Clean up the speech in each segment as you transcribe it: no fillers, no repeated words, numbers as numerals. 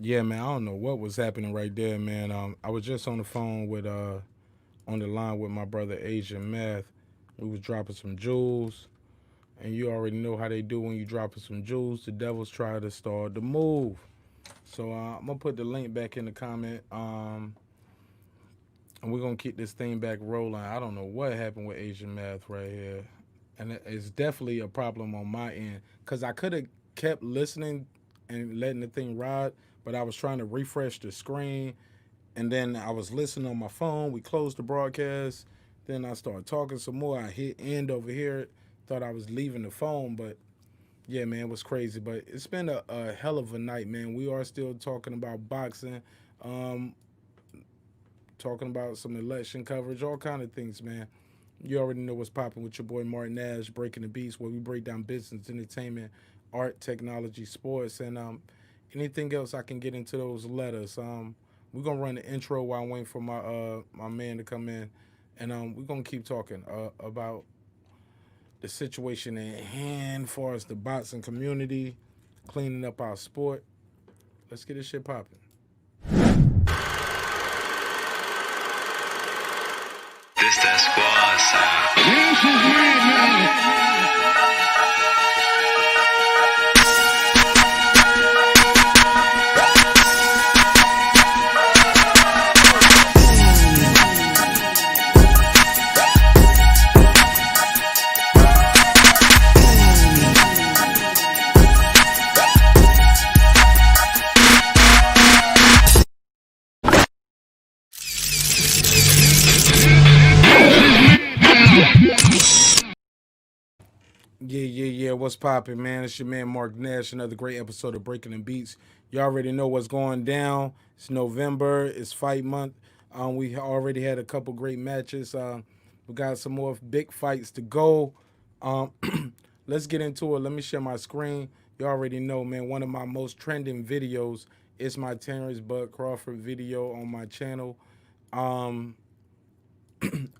Yeah, man. I don't know what was happening right there, man. I was just on the phone with on the line with my brother Asian Math. We was dropping some jewels, and you already know how they do when you dropping some jewels. The devils try to start the move. So I'm gonna put the link back in the comment. And we're gonna keep this thing back rolling. I don't know what happened with Asian Math right here, and it's definitely a problem on my end because I could have kept listening and letting the thing ride, but I was trying to refresh the screen, and then I was listening on my phone. We closed the broadcast. Then I started talking some more. I hit end over here. Thought I was leaving the phone, but yeah, man, it was crazy. But it's been a hell of a night, man. We are still talking about boxing, um, talking about some election coverage, all kind of things, man. You already know what's popping with your boy MARQ NASH, breaking the beats, where we break down business, entertainment, art, technology, sports, and anything else I can get into those letters. We're gonna run the intro while I'm waiting for my man to come in, and we're gonna keep talking about the situation at hand, as far as the boxing community, cleaning up our sport. Let's get this shit popping. This that squad Yeah. What's popping, man? It's your man Mark Nash. Another great episode of Breaking the Beats. You already know what's going down. It's November. It's fight month. We already had a couple great matches. We got some more big fights to go. Um, let's get into it. Let me share my screen. You already know, man. One of my most trending videos is my Terrence Bud Crawford video on my channel. Um,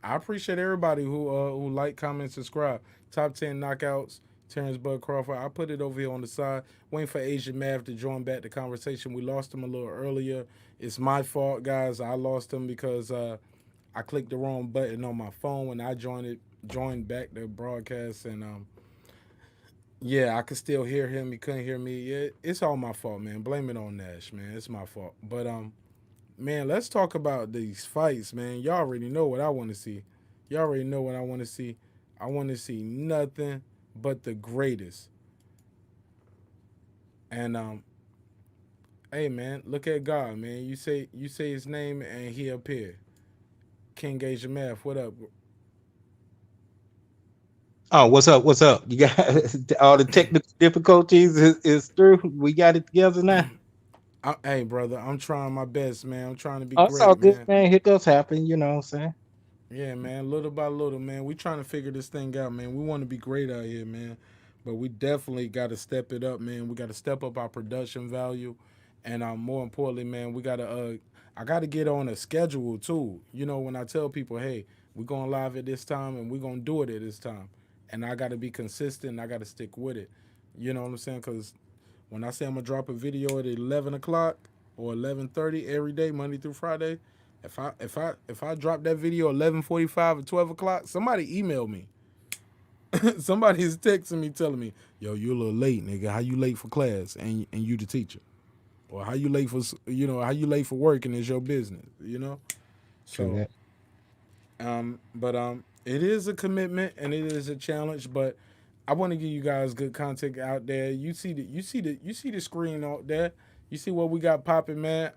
I appreciate everybody who like, comment, subscribe. Top 10 knockouts, Terrence Bud Crawford. I put it over here on the side, waiting for Asian Mav to join back the conversation. We lost him a little earlier. It's my fault, guys. I lost him because I clicked the wrong button on my phone when I joined back the broadcast, and yeah, I could still hear him. He couldn't hear me. It's all my fault, man. Blame it on Nash, man. It's my fault. But man, let's talk about these fights, man. Y'all already know what I want to see. Y'all already know what I want to see. I want to see nothing but the greatest. And hey, man, look at God, man. You say his name and he appear. King Asia Math, what up? Oh, what's up? What's up? You got all the technical difficulties is through. We got it together now. Hey, brother, I'm trying my best, man. I'm trying to be Oh, it's all great, good, man. man. Hiccups happen, you know what I'm saying? Yeah, man, little by little, man. We trying to figure this thing out, man. We want to be great out here, man. But we definitely got to step it up, man. We got to step up our production value, and more importantly, man, we got to. I got to get on a schedule too. You know, when I tell people, hey, we're going live at this time, and we're gonna do it at this time, and I got to be consistent. I got to stick with it. You know what I'm saying? Because when I say I'm gonna drop a video at 11 o'clock or 11:30 every day, Monday through Friday, if I drop that video 11:45 or 12 o'clock, somebody email me. Somebody is texting me telling me, "Yo, you a little late, nigga. How you late for class and you the teacher, or how you late for how you late for work and it's your business, you know?" True So, that. but it is a commitment and it is a challenge, but I want to give you guys good content out there. You see the screen out there. You see what we got popping, man.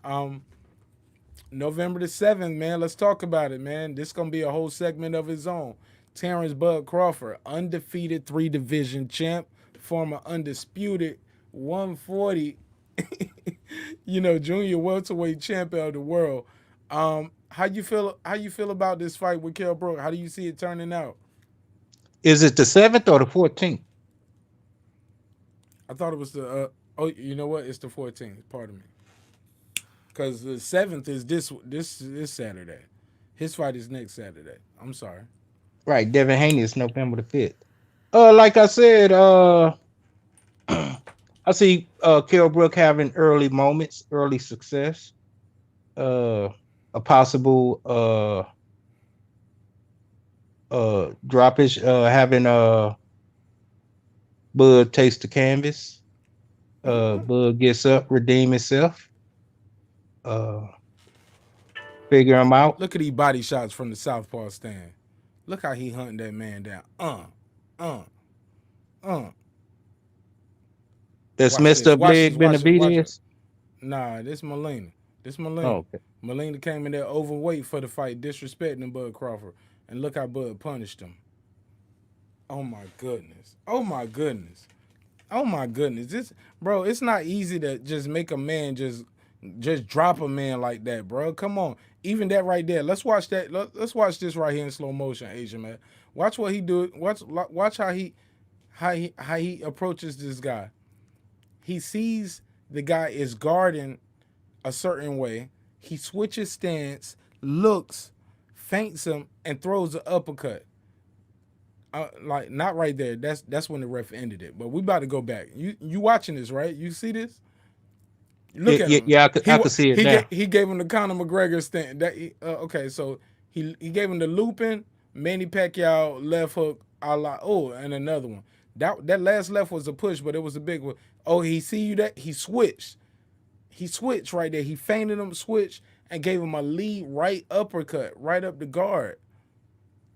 November the 7th, man. Let's talk about it, man. This gonna be a whole segment of his own. Terrence Bud Crawford, undefeated three division champ, former undisputed 140, junior welterweight champion of the world. How you feel? How you feel about this fight with Kell Brook? How do you see it turning out? Is it the 7th or the 14th? I thought it was the. Oh, you know what? It's the 14th. Pardon me. Because the 7th is this Saturday. His fight is next Saturday. I'm sorry. Right, Devin Haney is November the 5th. Like I said, I see Kell Brook having early moments, early success. Uh, a possible droppage, having Bud taste the canvas. Bud gets up, redeem itself. Uh, figure him out. Look at these body shots from the Southpaw stand. Look how he hunting that man down. Uh, uh. That's Watch messed this. up Watch this. leg Watch it. Watch it. Benavidez. Nah, this Molina. This Oh, Molina. okay. Molina came in there overweight for the fight, disrespecting Bud Crawford. And look how Bud punished him. Oh my goodness. Oh my goodness. Oh my goodness. This bro, it's not easy to just make a man just drop a man like that, bro. Come on. Even that right there. Let's watch that. Let's watch this right here in slow motion, Asian man. Watch what he do. Watch how he approaches this guy. He sees the guy is guarding a certain way. He switches stance, looks, feints him, and throws the uppercut. Like not right there. That's when the ref ended it. But we about to go back. You watching this, right? You see this? Yeah, Look at yeah, him. yeah. I could see it now. He gave him the Conor McGregor stand. Okay, so he gave him the looping Manny Pacquiao left hook a la and another one. That last left was a push, but it was a big one. Oh, he see you that he switched. He switched right there. He feinted him, switched, and gave him a lead right uppercut right up the guard.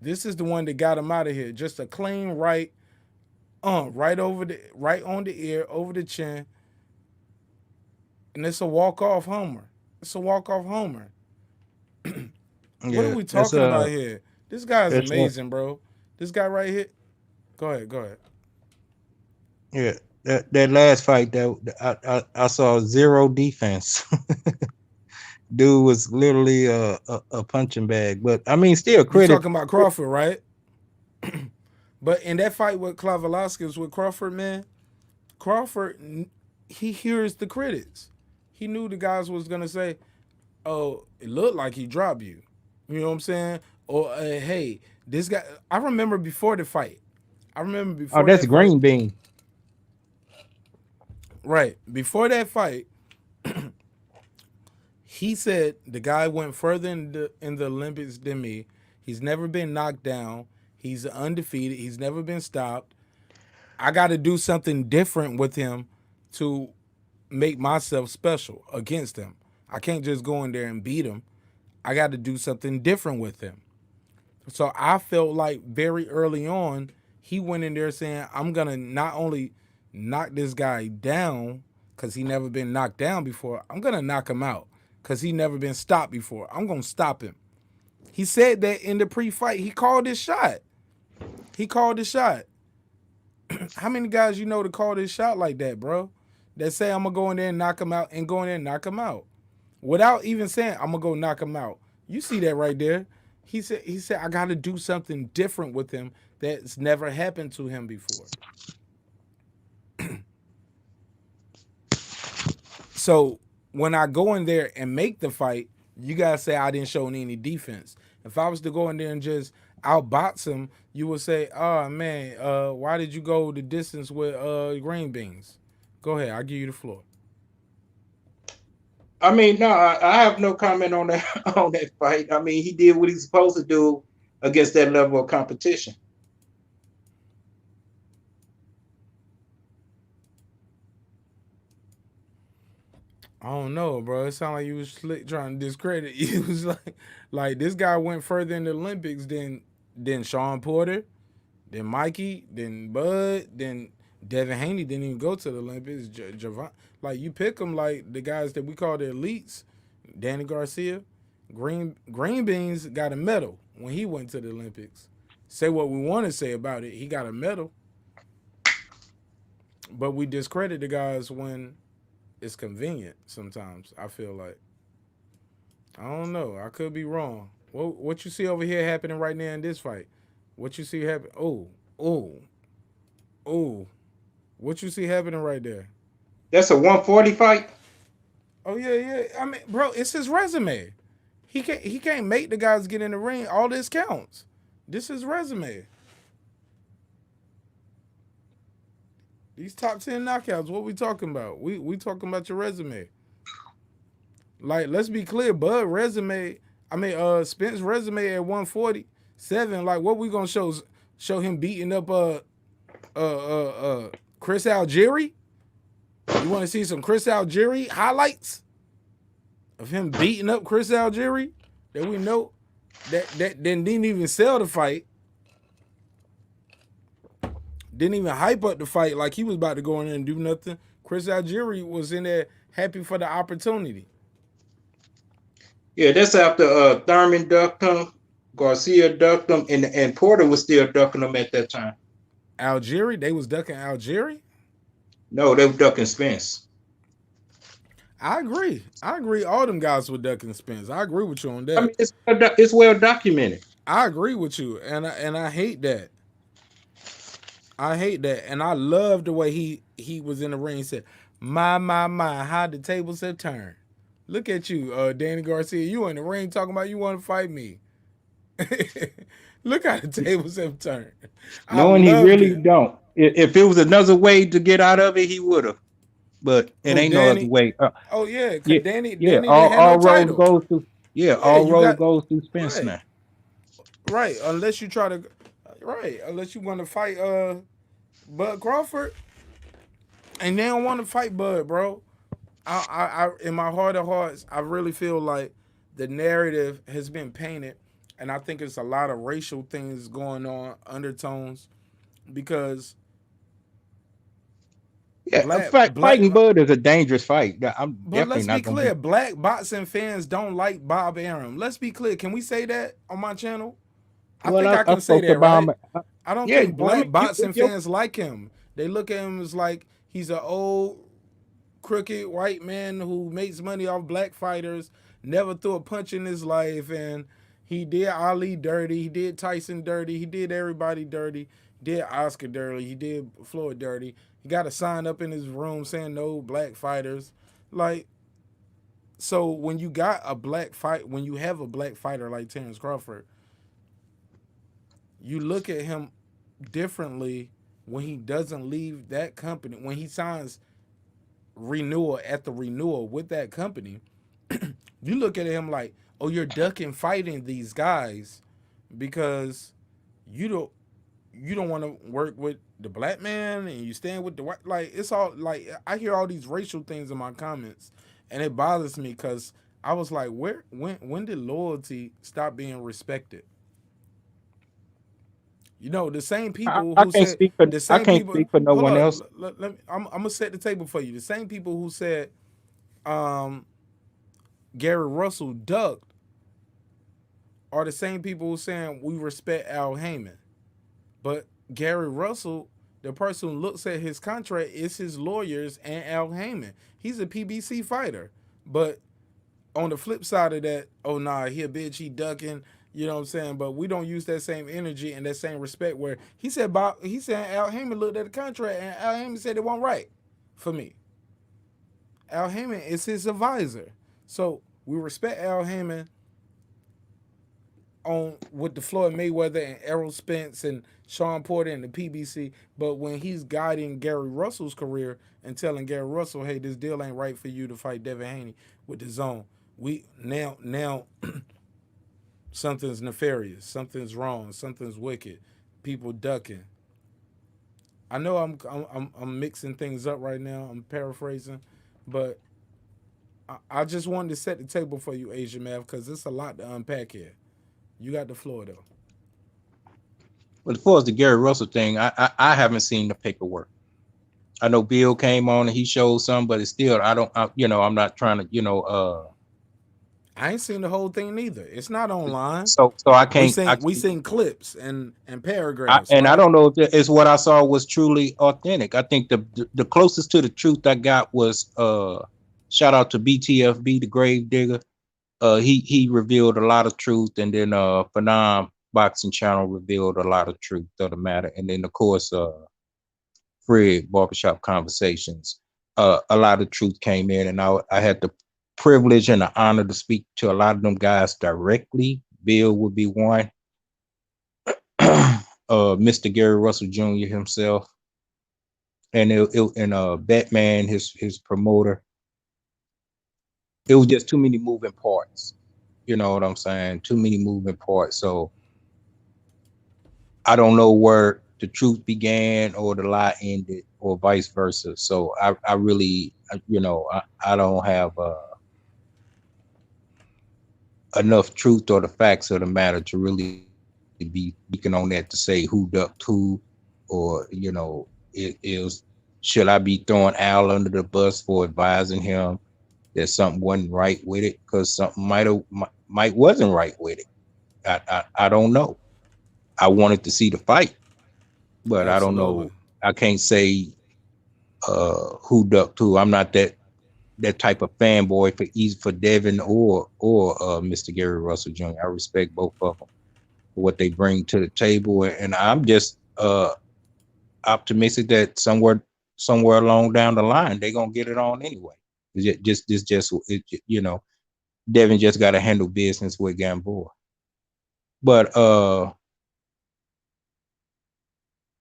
This is the one that got him out of here. Just a clean right, right on the ear, over the chin, and it's a walk-off homer. It's a walk-off homer. What are Yeah, we that's talking about here? This guy is that's amazing, bro. This guy right here. Go ahead. yeah. That last fight that I saw zero defense. Dude was literally a punching bag, but I mean, still You credit. talking about Crawford, right? But in that fight with Velasquez with Crawford, man, Crawford, he hears the critics. He knew the guys was gonna say, "Oh, it looked like he dropped you." You know what I'm saying? Or hey, this guy. I remember before the fight. I remember Oh, before that's that fight. green bean. Right before that fight, he said the guy went further in the Olympics than me. He's never been knocked down. He's undefeated. He's never been stopped. I got to do something different with him to make myself special against him. I can't just go in there and beat him. I got to do something different with him. So I felt like very early on, he went in there saying, I'm going to not only knock this guy down because he never been knocked down before, I'm going to knock him out because he never been stopped before. I'm going to stop him. He said that in the pre-fight. He called his shot. How many guys you know to call this shot like that, bro? That say I'm gonna go in there and knock him out and go in there and knock him out. Without even saying I'm gonna go knock him out. You see that right there. He said I gotta do something different with him that's never happened to him before. So when I go in there and make the fight, you guys say I didn't show any defense. If I was to go in there and just outbox him, you would say, "Oh man, why did you go the distance with green beans?" Go ahead, I'll give you the floor. I mean, no, I have no comment on that on that fight. I mean, he did what he's supposed to do against that level of competition. I don't know, bro. It sounded like you was slick trying to discredit. You was like this guy went further in the Olympics than Sean Porter, then Mikey, then Bud, then Devin Haney didn't even go to the Olympics. Javon, like you pick them like the guys that we call the elites. Danny Garcia, Green Beans got a medal when he went to the Olympics. Say what we want to say about it, he got a medal. But we discredit the guys when it's convenient. Sometimes I feel like I don't know. I could be wrong. What you see over here happening right now in this fight? What you see happen? Oh, oh. What you see happening right there? That's a 140 fight. Oh yeah. I mean, bro, it's his resume. He can't make the guys get in the ring. All this counts. This is resume. These top 10 knockouts, what we talking about? We talking about your resume. Like, let's be clear, Bud resume, Spence resume at 147. Like, what we gonna show him beating up Chris Algieri? You want to see some Chris Algieri highlights of him beating up Chris Algieri that we know that didn't even sell the fight, didn't even hype up the fight like he was about to go in there and do nothing. Chris Algieri was in there happy for the opportunity. Yeah, that's after Thurman ducked him, Garcia ducked him, and Porter was still ducking him at that time. Algieri, they was ducking Algieri? No, they were ducking Spence. I agree. All them guys were ducking Spence. I agree with you on that. I mean, it's well documented. I agree with you, and I hate that. I hate that, and I love the way he was in the ring. He said, "My, how the tables have turned." Look at you, Danny Garcia. You in the ring talking about you want to fight me. Look how the tables have turned. Knowing he really don't. If it was another way to get out of it, he would have. But it ain't no other way. Oh yeah, because Danny all roads goes through. Yeah, all roads goes through Spence now. Right, unless you try to. Right, unless you want to fight Bud Crawford, and they don't want to fight Bud, bro. I in my heart of hearts, I really feel like the narrative has been painted, and I think it's a lot of racial things going on, undertones, because fighting Bud is a dangerous fight. But let's be clear, black boxing fans don't like Bob Arum. Let's be clear. Can we say that on my channel? I think I can say that, right? I don't think black boxing fans like him. They look at him as like he's an old, crooked white man who makes money off black fighters, never threw a punch in his life, and he did Ali dirty, he did Tyson dirty, he did everybody dirty, did Oscar dirty, he did Floyd dirty. He got a sign up in his room saying no black fighters. Like, so when you got a black fight, when you have a black fighter like Terrence Crawford, you look at him differently when he doesn't leave that company, when he signs renewal with that company. You look at him like, oh, you're ducking fighting these guys because you don't want to work with the black man and you stand with the white. Like, it's all like, I hear all these racial things in my comments and it bothers me because I was like, when did loyalty stop being respected? You know, the same people I can't speak for no one else. I'm gonna set the table for you. The same people who said Gary Russell ducked are the same people who saying we respect Al Heyman. But Gary Russell, the person who looks at his contract, is his lawyers and Al Heyman. He's a PBC fighter. But on the flip side of that, oh nah, he a bitch, he ducking. You know what I'm saying? But we don't use that same energy and that same respect where he said Al Heyman looked at the contract and Al Heyman said it wasn't right for me. Al Heyman is his advisor. So we respect Al Heyman with the Floyd Mayweather and Errol Spence and Sean Porter and the PBC. But when he's guiding Gary Russell's career and telling Gary Russell, hey, this deal ain't right for you to fight Devin Haney with the zone. We now something's nefarious, something's wrong, something's wicked, people ducking. I know I'm mixing things up right now. I'm paraphrasing, but I just wanted to set the table for you, Asia Mav, because it's a lot to unpack here. You got the floor though. Well, as far as the Gary Russell thing, I haven't seen the paperwork. I know Bill came on and he showed some, but it's still I'm not trying to I ain't seen the whole thing neither. It's not online. So I can't. We seen clips and paragraphs. I don't know if it's what I saw was truly authentic. I think the closest to the truth I got was shout out to BTFB, the Grave Digger. He revealed a lot of truth, and then Phenom Boxing Channel revealed a lot of truth of the matter, and then of course Fred Barbershop Conversations. A lot of truth came in, and I had the privilege and the honor to speak to a lot of them guys directly. Bill would be one. Mr. Gary Russell Jr. himself. Batman, his promoter, it was just too many moving parts. You know what I'm saying? Too many moving parts. So I don't know where the truth began or the lie ended, or vice versa. So I really, I don't have enough truth or the facts of the matter to really be speaking on that to say who ducked who, or it is. Should I be throwing Al under the bus for advising him that something wasn't right with it, because something might wasn't right with it. I don't know. I wanted to see the fight, but I don't Absolutely. know. I can't say who ducked who. I'm not that type of fanboy for Devin or Mr. Gary Russell Jr. I respect both of them for what they bring to the table, and I'm just optimistic that somewhere along down the line they're gonna get it on anyway. Just Devin just got to handle business with Gamboa. But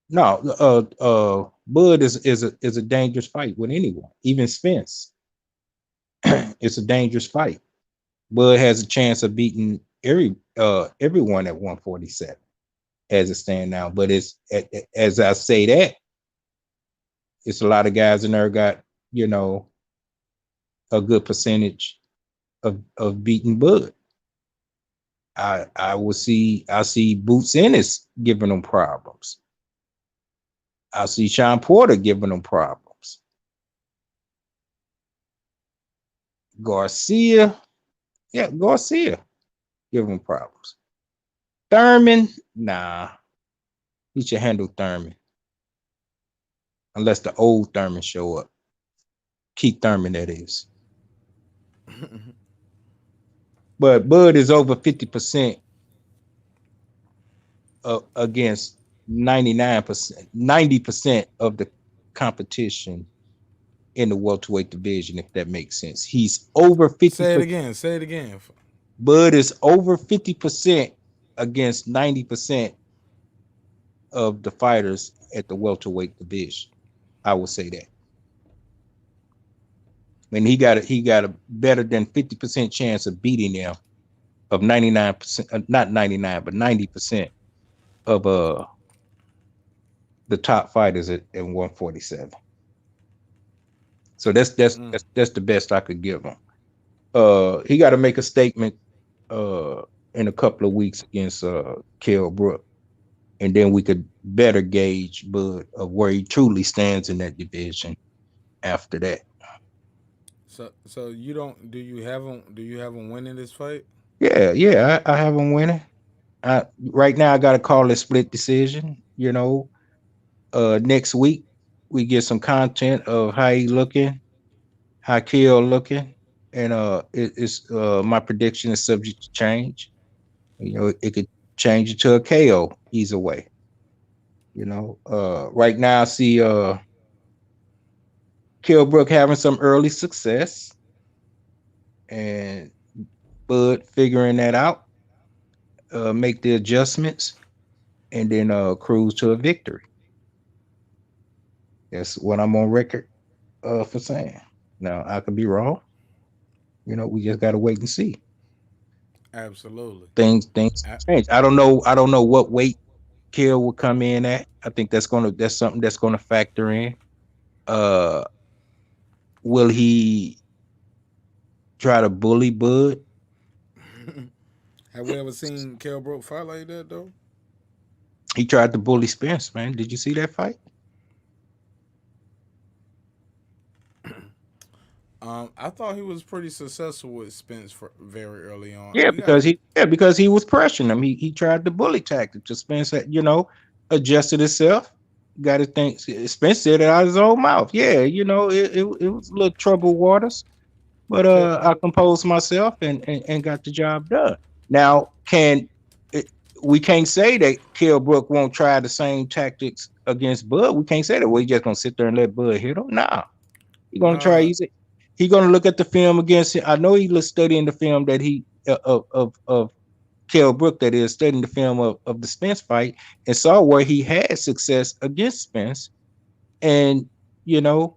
no, Bud is a dangerous fight with anyone, even Spence. It's a dangerous fight. Bud has a chance of beating everyone at 147 as it stand now. But as I say that, it's a lot of guys in there got a good percentage of beating Bud. I see Boots Ennis giving them problems. I see Sean Porter giving them problems. Garcia, yeah, Garcia giving them problems. Thurman, nah, he should handle Thurman unless the old Thurman show up. Keith Thurman, that is. But Bud is over 50% against 99%, 90% of the competition in the welterweight division, if that makes sense. He's over 50%. Say it again. Say it again. Bud is over 50% against 90% of the fighters at the welterweight division. I would say that. I mean, he got a better than 50% chance of beating them, of 99%, not 99, but 90% of the top fighters at 147. So that's the best I could give him. He got to make a statement in a couple of weeks against Kell Brook, and then we could better gauge Bud of where he truly stands in that division after that. So you don't do you have him? Do you have him winning this fight? Yeah, I have him winning. Right now, I got to call it split decision. Next week we get some content of how he looking, how Kell looking, and it's my prediction is subject to change. It could change it to a KO either way. Right now I see Kilbrook having some early success and Bud figuring that out, make the adjustments, and then cruise to a victory. That's what I'm on record for saying. Now I could be wrong. We just gotta wait and see. Absolutely. Things A- change. I don't know what weight Kill will come in at. I think that's something that's gonna factor in. Uh will he try to bully Bud? have we ever seen Kell Brook fight like that though? He tried to bully Spence, man. Did you see that fight? I thought he was pretty successful with Spence for very early on. Yeah, We got because he was pressuring him. He tried the bully tactic to Spence that, adjusted himself. Got to think Spence said it out of his own mouth. Yeah, it was a little troubled waters, but to I composed myself and got the job done. Now, we can't say that Kell Brook won't try the same tactics against Bud. We can't say that. Well, he's just gonna sit there and let Bud hit him. Nah, he's gonna try. nah. He's gonna look at the film against him. I know he was studying the film that he of Kell Brook, that is studying the film of the Spence fight, and saw where he had success against Spence, and you know,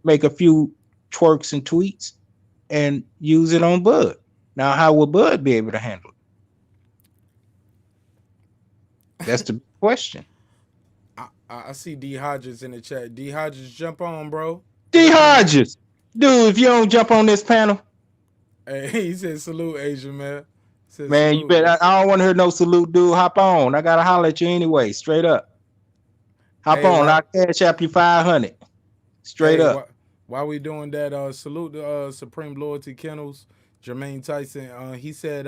make a few twerks and tweets and use it on Bud. Now, how will Bud be able to handle it? That's the question. I see D Hodges in the chat. D Hodges, jump on, bro. Put D up your hand. Hodges, dude, if you don't jump on this panel, Hey, he said salute, Asian man. Said man, you salute. bet. I don't want to hear no salute, dude. Hop on. I gotta holler at you anyway. Straight up. Hop Hey, on. why? I'll cash up you 500. Straight Hey, up. why we doing that? Salute the Supreme Loyalty Kennels, Jermaine Tyson. He said,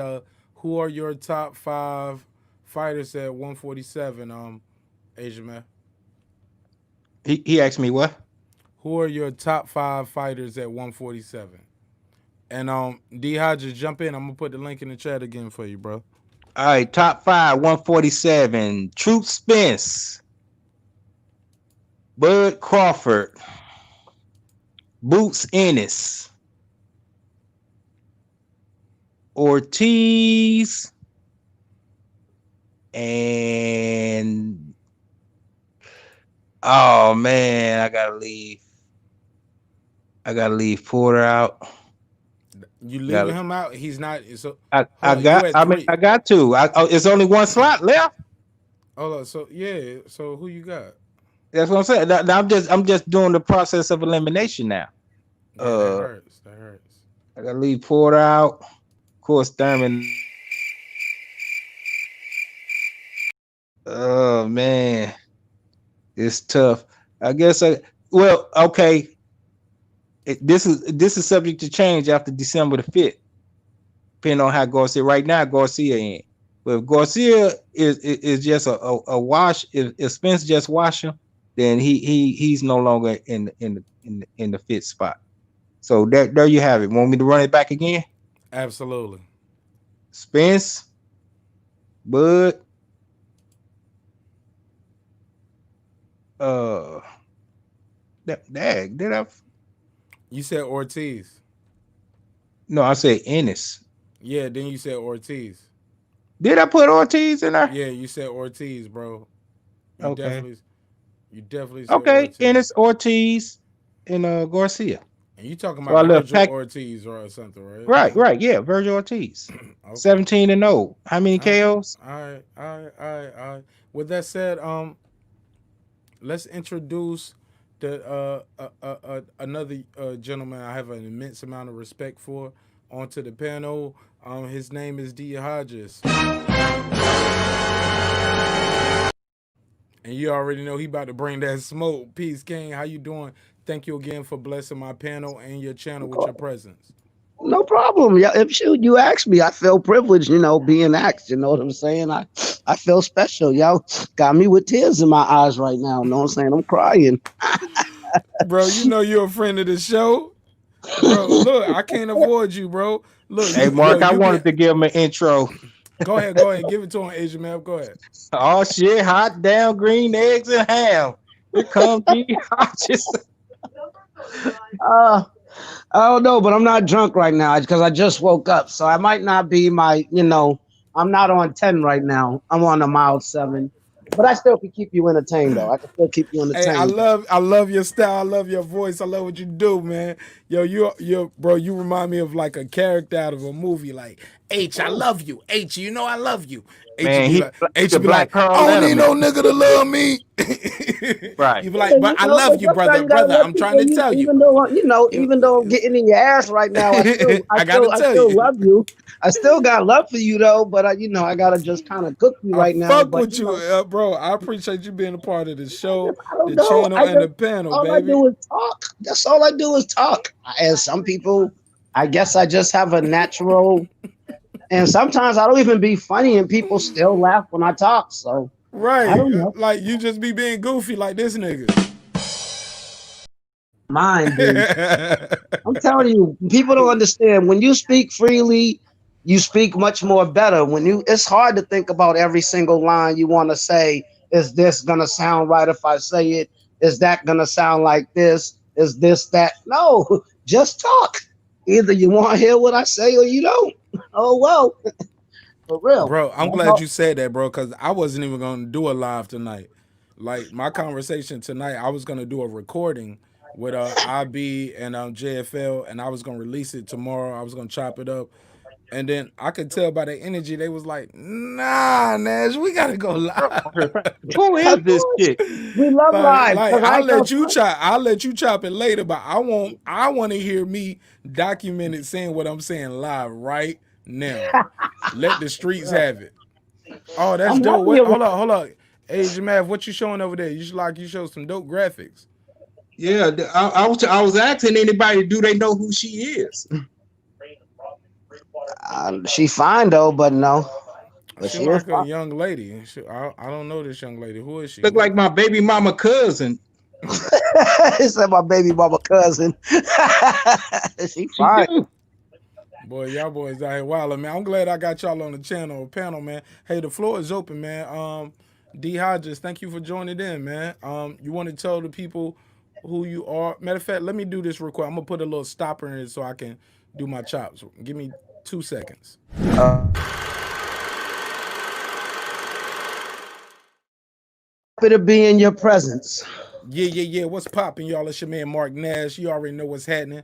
who are your top 5 fighters at 147? Asian man. He asked me what? Who are your top 5 fighters at 147? And D Hodges, jump in. I'm gonna put the link in the chat again for you, bro. All right, top 5, 147. Truth Spence, Bud Crawford, Boots Ennis, Ortiz, and oh man, I gotta leave Porter out. You Gotta, leaving him out? He's not. So I hold on. You got. at I mean, 3? I got to. It's only one slot left. Hold on. So yeah. So who you got? That's what I'm saying. Now I'm just doing the process of elimination now. Yeah, that hurts. That hurts. I gotta leave Porter out. Of course, Thurman. Oh man, it's tough. I guess well, okay. This is subject to change after December the 5th, depending on how Garcia. Right now, Garcia in. But if Garcia is just a wash, if Spence just wash him, then he's no longer in the 5th spot. So there you have it. Want me to run it back again? Absolutely. Spence, Bud, did I? You said Ortiz. No, I said Ennis. Yeah. Then you said Ortiz. Did I put Ortiz in there? Yeah, you said Ortiz, bro. You Okay. definitely. You definitely said Okay, Ortiz. Ennis, Ortiz, and Garcia. And you talking So I about left Virgil Ortiz or something, right? right, yeah, Virgil Ortiz. Okay. 17-0. How many All right. KOs? All right. With that said, let's introduce the another gentleman I have an immense amount of respect for onto the panel. His name is D Hodges, and you already know he about to bring that smoke. Peace, King. How you doing? Thank you again for blessing my panel and your channel with your presence. No problem. Yeah, if you asked me, I feel privileged, being asked. You know what I'm saying? I feel special. Y'all got me with tears in my eyes right now. You know what I'm saying? I'm crying. Bro, you know you're a friend of the show. Bro, look, I can't avoid you, bro. Look, Hey, Mark, I wanted to give him an intro. Go ahead. Give it to him, Asian man. Go ahead. Oh shit, hot damn green eggs and ham. Here comes D Hodges. I don't know, but I'm not drunk right now because I just woke up. So I might not be I'm not on 10 right now. I'm on a mild 7. But I still can keep you entertained, though. I can still keep you entertained. Hey, I love your style. I love your voice. I love what you do, man. Yo, you bro, you remind me of like a character out of a movie. Like H, I love you. H, you know I love you. Man, H the be Black like, Pearl I don't need no Letterman. nigga to love me. Right. You be like, but I love you, brother. I'm trying to tell you. Even though I'm getting in your ass right now, I tell still you. love you. I still got love for you though, but I gotta just kind of cook you right now. Fuck But with you, bro. I appreciate you being a part of the show, I don't the know. channel, and the panel, all baby. I do is talk. That's all I do is talk. As some people, I guess I just have a natural. And sometimes I don't even be funny, and people still laugh when I talk. So right, I don't know. like you just be being goofy like this nigga. Mine, dude. I'm telling you, people don't understand. When you speak freely, you speak much more better. It's hard to think about every single line you want to say. Is this gonna sound right if I say it? Is that gonna sound like this? Is this that? No, just talk. Either you want to hear what I say or you don't. Oh well, for real, bro. I'm glad you said that, bro, because I wasn't even gonna do a live tonight. like my conversation tonight, I was gonna do a recording with IB and JFL, and I was gonna release it tomorrow. I was gonna chop it up, and then I could tell by the energy they was like, "Nah, Nash, we gotta go live." Who I is this told chick? you, we love live Like because I I'll ain't gonna let you chop. I'll let you chop it later, but I want to hear me documented saying what I'm saying live right now. Let the streets have it. Oh, that's I'm dope. happy What? with Hold up. Hey, Jamav, what you showing over there? You show some dope graphics. Yeah, I was asking anybody, do they know who she is? she fine though, but no. But She she is like a fine. young lady. I don't know this young lady. Who is she? Look What? like my baby mama cousin. It's like my baby mama cousin. She She fine. do. Boy, y'all boys out here wild, man. I'm glad I got y'all on the panel, man. Hey, the floor is open, man. D Hodges, thank you for joining in, man. You want to tell the people who you are? Matter of fact, let me do this real quick. I'm gonna put a little stopper in it so I can do my chops. Give me 2 seconds. Happy to be in your presence. Yeah. What's popping, y'all? It's your man MARQ NASH. You already know what's happening.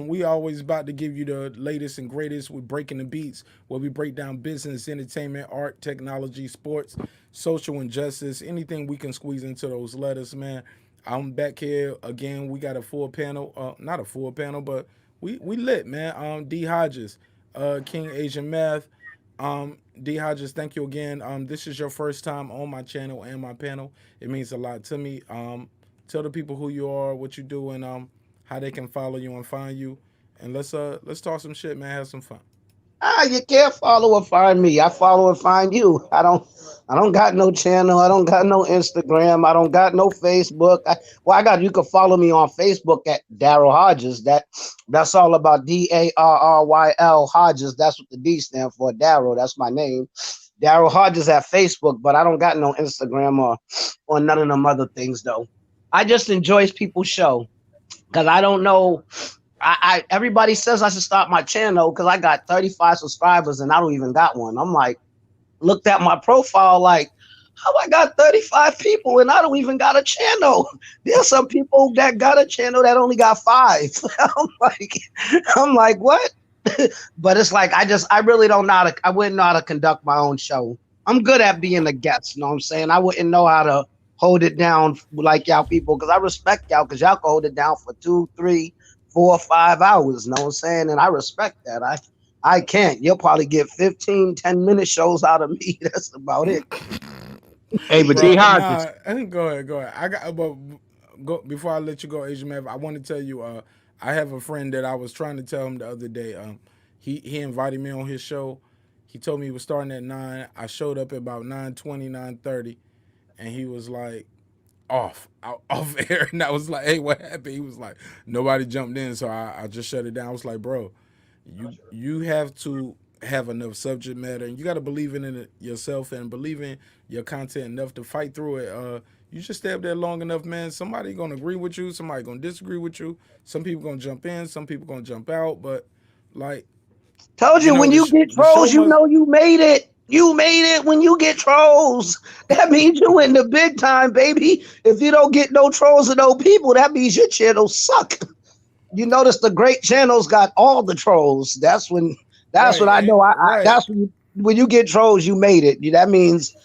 We always about to give you the latest and greatest with Breaking the Beats, where we break down business, entertainment, art, technology, sports, social injustice, anything we can squeeze into those letters, man. I'm back here again. We got a full panel, not a full panel, but we lit, man. D Hodges, King Asian Math. D Hodges, thank you again. This is your first time on my channel and my panel. It means a lot to me. Tell the people who you are, what you do, and how they can follow you and find you. And let's talk some shit, man. Have some fun. You can't follow or find me. I follow and find you. I don't got no channel. I don't got no Instagram. I don't got no Facebook. I got you can follow me on Facebook at Daryl Hodges. That's all about DARRYL Hodges. That's what the D stand for. Daryl. That's my name. Daryl Hodges at Facebook, but I don't got no Instagram or none of them other things though. I just enjoy people's show because I don't know. I everybody says I should start my channel because I got 35 subscribers and I don't even got one. I'm like, looked at my profile like, how I got 35 people and I don't even got a channel. There's some people that got a channel that only got 5. I'm like, what? But it's like I really don't know I wouldn't know how to conduct my own show. I'm good at being a guest, you know what I'm saying? I wouldn't know how to hold it down like y'all people because I respect y'all because y'all can hold it down for 2, 3, 4, 5 hours, you know what I'm saying? And I respect that. I can't. You'll probably get 15, 10-minute shows out of me. That's about it. Hey, but D Bro, Hodges. nah, go ahead. I got but go before I let you go, Asian man. I want to tell you, I have a friend that I was trying to tell him the other day. He invited me on his show. He told me he was starting at 9. I showed up at about 9:20, 9:30, and he was like off air, and I was like, hey, what happened? He was like, nobody jumped in, so I just shut it down. I was like, bro, you have to have enough subject matter, and you got to believe in it yourself and believe in your content enough to fight through it. You just stay up there long enough, man. Somebody gonna agree with you, somebody gonna disagree with you. Some people gonna jump in, some people gonna jump out, but like Told you when you get the show trolls, you must. know you made it. You made it when you get trolls. That means you in the big time, baby. If you don't get no trolls and no people, that means your channel suck. You notice the great channels got all the trolls. That's what I know. Right. That's when you get trolls, you made it. That means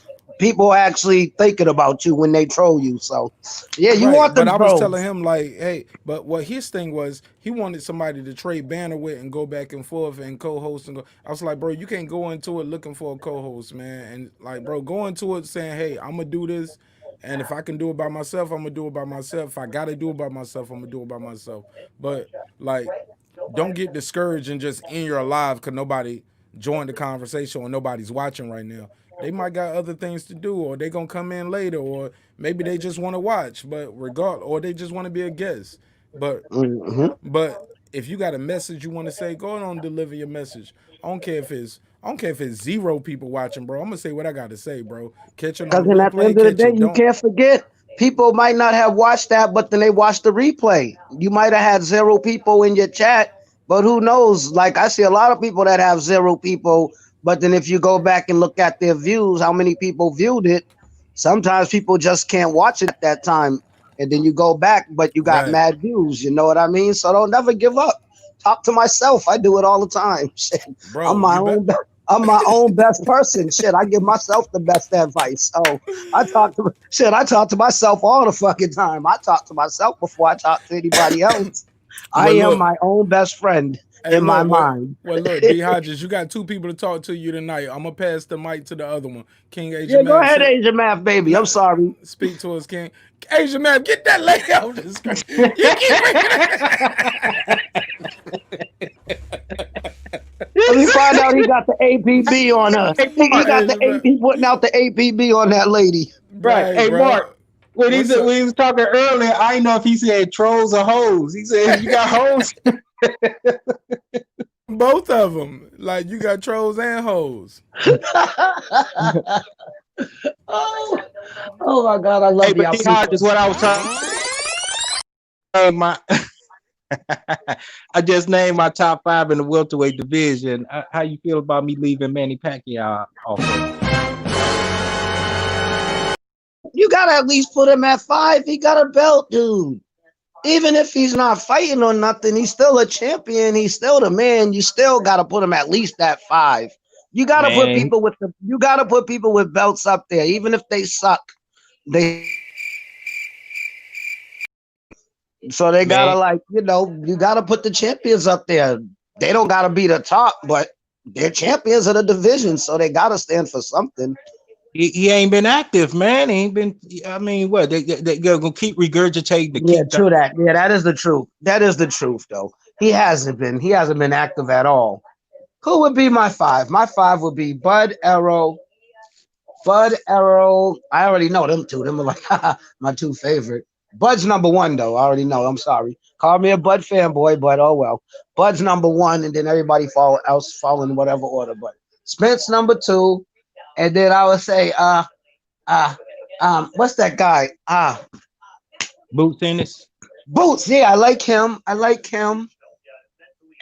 people actually thinking about you when they troll you. So yeah, you Right, want but them I was telling trolls. him like, hey, but what his thing was, he wanted somebody to trade banner with and go back and forth and co-host and go. I was like, bro, you can't go into it looking for a co-host, man. And like, bro, go into it saying, hey, I'm gonna do this, and if I can do it by myself, I'm gonna do it by myself. If I gotta do it by myself, I'm gonna do it by myself. But like, don't get discouraged and just end your live because nobody joined the conversation or nobody's watching right now. They might got other things to do, or they gonna come in later, or maybe they just want to watch. But or they just want to be a guest. But Hmm. but if you got a message you want to say, go on and deliver your message. I don't care if it's 0 people watching, bro. I'm gonna say what I gotta say, bro. Catch it on Because the then at the replay, end of the catch day, it, you don't. can't forget people might not have watched that, but then they watched the replay. You might have had 0 people in your chat, but who knows? Like I see a lot of people that have 0 people, but then if you go back and look at their views, how many people viewed it, Sometimes people just can't watch it at that time, and then you go back, but you got Right, mad views. You know what I mean? So don't never give up. Talk to myself. I do it all the time. Shit, I'm bro. my You bet. own. I'm my own best person. Shit, I give myself the best advice. So I talk to myself all the fucking time. I talk to myself before I talk to anybody else. I Well, am look. my own best friend Hey, in my look. What? mind. Well, look. D. Hodges, you got two people to talk to you tonight. I'm gonna pass the mic to the other one. King Asia Yeah, go Math. ahead, Asian Math baby. I'm No, sorry. speak to us, King. Asia Math, get that lady off the screen. You keep Let me find out he got the APB on her. Hey, He Mark. got the Asia AP, Math. he putting out the APB on that lady. Right. Right, Hey, Mark. bro. When he What's said up? when he was talking earlier, I didn't know if he said trolls or hoes. He said you got hoes. Both of them. Like you got trolls and hoes. oh, oh my God, I Hey, love but y'all D Hodges, people. what I was talking my I just named my top 5 in the welterweight division. How you feel about me leaving Manny Pacquiao off there? You gotta at least put him at 5. He got a belt, dude. Even if he's not fighting or nothing, he's still a champion. He's still the man. You still gotta put him at least at 5. Man, You gotta put people with belts up there, even if they suck. They So they gotta man, you gotta put the champions up there. They don't gotta be the top, but they're champions of the division, so they gotta stand for something. he ain't been active, man. He ain't been. I mean, what they're gonna keep regurgitating the Yeah, kick. true that. Yeah, that is the truth. That is the truth, though. He hasn't been active at all. Who would be my 5? My 5 would be Bud Arrow. Bud Arrow. I already know them two. Them are like my two favorite. Bud's number 1 though. I already know. I'm sorry. Call me a Bud fanboy, but oh well. Bud's number 1, and then everybody follow in whatever order. But Spence number 2, and then I would say uh what's that guy? Boot tennis. Boots. Yeah, I like him. I like him.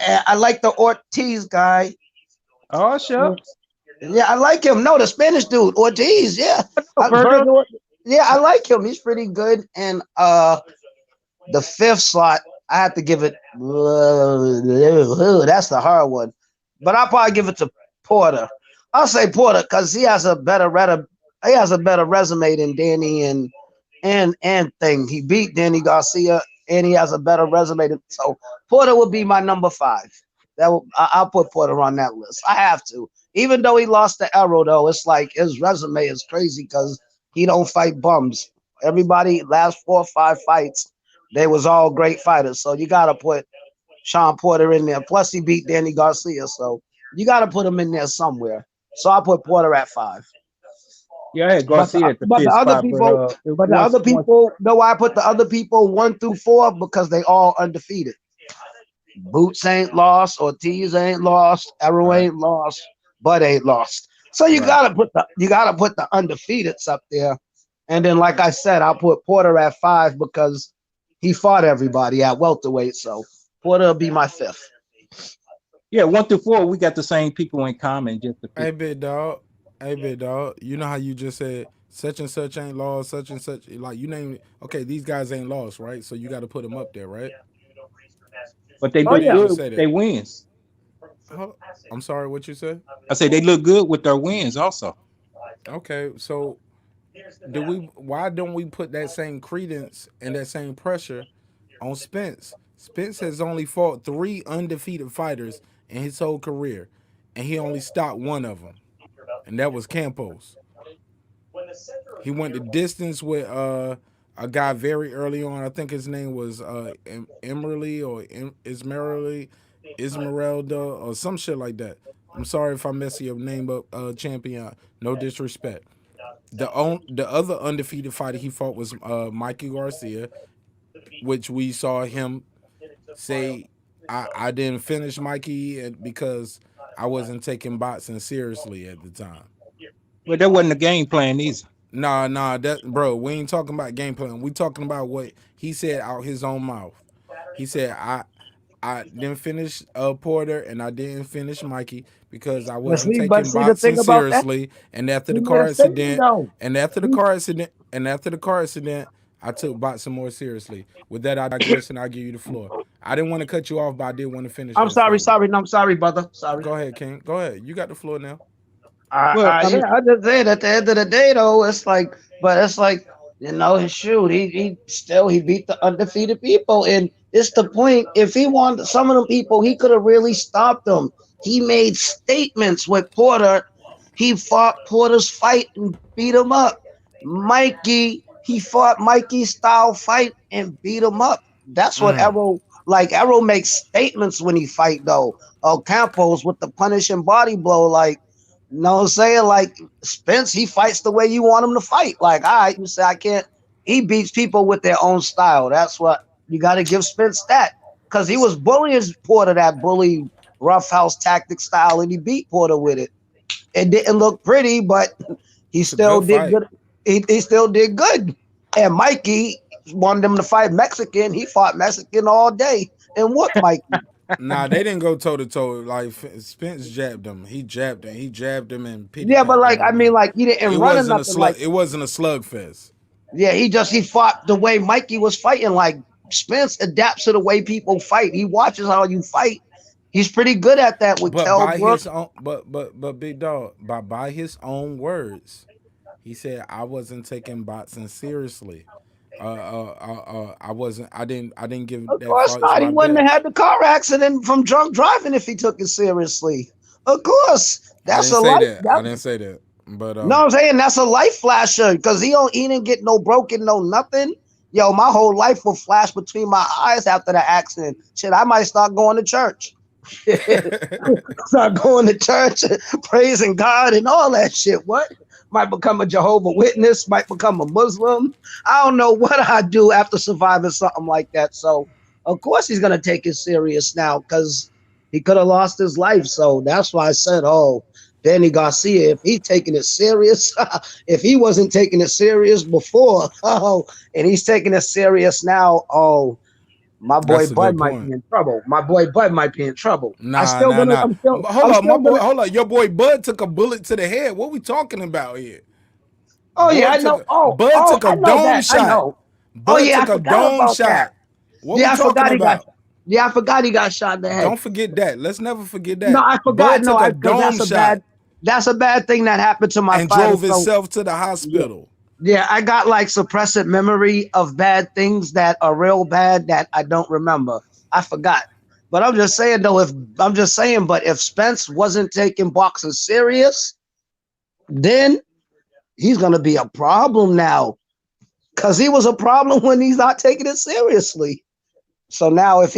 And I like the Ortiz guy. Oh, shucks. Yeah, I like him. No, the Spanish dude, Ortiz. Yeah, Oh, Virgil. Virgil. Yeah, I like him. He's pretty good. And the 5th slot, I have to give it. That's the hard one, but I'll probably give it to Porter. I'll say Porter because he has a better resume than Danny and thing. He beat Danny Garcia, and he has a better resume. So Porter would be my number 5. I'll put Porter on that list. I have to. Even though he lost the Arrow, though, it's like his resume is crazy because he don't fight bums. Everybody last 4 or 5 fights, they was all great fighters. So you gotta put Sean Porter in there. Plus he beat Danny Garcia, so you gotta put him in there somewhere. So I put Porter at 5. Yeah, I had But Garcia at the the fifth other spot, people, know why I put the other people 1 through 4? Because they all undefeated. Boots ain't lost, Ortiz ain't lost, Arrow Right, ain't lost, Bud ain't lost. So right. you gotta put the undefeateds up there. And then, like I said, I'll put Porter at 5 because he fought everybody at welterweight. So Porter will be my 5th. Yeah, 1 through 4, we got the same people in common. Just the Hey, fifth. big dog. Hey, big dog. You know how you just said such and such ain't lost, such and such. Like you name it. Okay, these guys ain't lost, right? So you got to put them up there, right? But they You Oh look didn't yeah. just good say with that. their wins. Huh? I'm sorry, what you said? I say they look good with their wins also. Okay, so do we? Why don't we put that same credence and that same pressure on Spence? Spence has only fought 3 undefeated fighters in his whole career, and he only stopped one of them, and that was Campos. He went the distance with a guy very early on. I think his name was Emerly or Ismeralda or some shit like that. I'm sorry if I mess your name up, champion. No disrespect. The other undefeated fighter he fought was Mikey Garcia, which we saw him say, I didn't finish Mikey because I wasn't taking boxing seriously at the time. But that wasn't the game plan either. Nah, that bro, we ain't talking about game plan. We talking about what he said out his own mouth. He said, I didn't finish Porter and I didn't finish Mikey because I But wasn't see, but taking see the boxing thing about that, seriously. And after he the made car a statement accident, though. and after the He- car accident, and after the car accident, I took boxing more seriously. With that, I digress and I'll give you the floor. I didn't want to cut you off, but I did want to finish I'm that sorry, statement. sorry, no, I'm sorry, brother, sorry. Go ahead, King. Go ahead. You got the floor now. Well, I mean, Yeah, I just said at the end of the day though, it's like, but it's like, shoot, he beat the undefeated people, and it's the point. If he wanted some of them people, he could have really stopped them. He made statements with Porter. He fought Porter's fight and beat him up. Mikey, he fought Mikey's style fight and beat him up. That's what Mm. Arrow makes statements when he fight though. Campos with the punishing body blow, like, you know what I'm saying? Like Spence, he fights the way you want him to fight. Like, all right, you say I can't. He beats people with their own style. That's what you got to give Spence that, because he was bullying Porter, that bully roughhouse tactic style, and he beat Porter with it. It didn't look pretty, but he It's a still good did fight. good. He still did good. And Mikey wanted him to fight Mexican. He fought Mexican all day and whooped Mikey. Nah, they didn't go toe to toe. Like Spence jabbed him. He jabbed him. He jabbed him and pity Yeah, but packed him like I all mean, night. like he didn't It run or wasn't a nothing. slug. Like, It wasn't a slugfest. yeah, he fought the way Mikey was fighting. Like Spence adapts to the way people fight. He watches how you fight. He's pretty good at that with But Kell by Brook. his own, but big dog, by his own words, he said I wasn't taking boxing seriously. I wasn't. I didn't give Of that course fight not. He my wouldn't have had best. the car accident from drunk driving if he took it seriously. Of course, I that's didn't a say life. that. I didn't say that. But No, I'm saying that's a life flasher because he didn't get no broken, no nothing. Yo, my whole life will flash between my eyes after the accident. Shit, I might start going to church. Start going to church, praising God and all that shit. What? Might become a Jehovah Witness, might become a Muslim. I don't know what I do after surviving something like that. So, of course, he's gonna take it serious now because he could have lost his life. So that's why I said, "Oh, Danny Garcia, if he's taking it serious, if he wasn't taking it serious before, oh, and he's taking it serious now, oh." My boy that's a Bud good might be point. in trouble. My boy Bud might be in trouble. Nah, nah, nah. Hold I'm up, my still boy. gonna. Hold up, your boy Bud took a bullet to the head. What we talking about here? Oh yeah, I know. Bud took a I know dome that. I shot. know. Oh Bud yeah, I took a forgot dome about that. shot. What we Yeah, I talking forgot he got. about? Yeah, I forgot he got shot in the head. Don't forget that. Let's never forget No, that. I forgot. Bud No, took a I because dome shot that's a bad thing that happened to my and father. drove So himself to the yeah, hospital. yeah, I got like suppressive memory of bad things that are real bad that I don't remember. I forgot. But I'm just saying though, but if Spence wasn't taking boxing serious, then he's gonna be a problem now. Cause he was a problem when he's not taking it seriously. So now if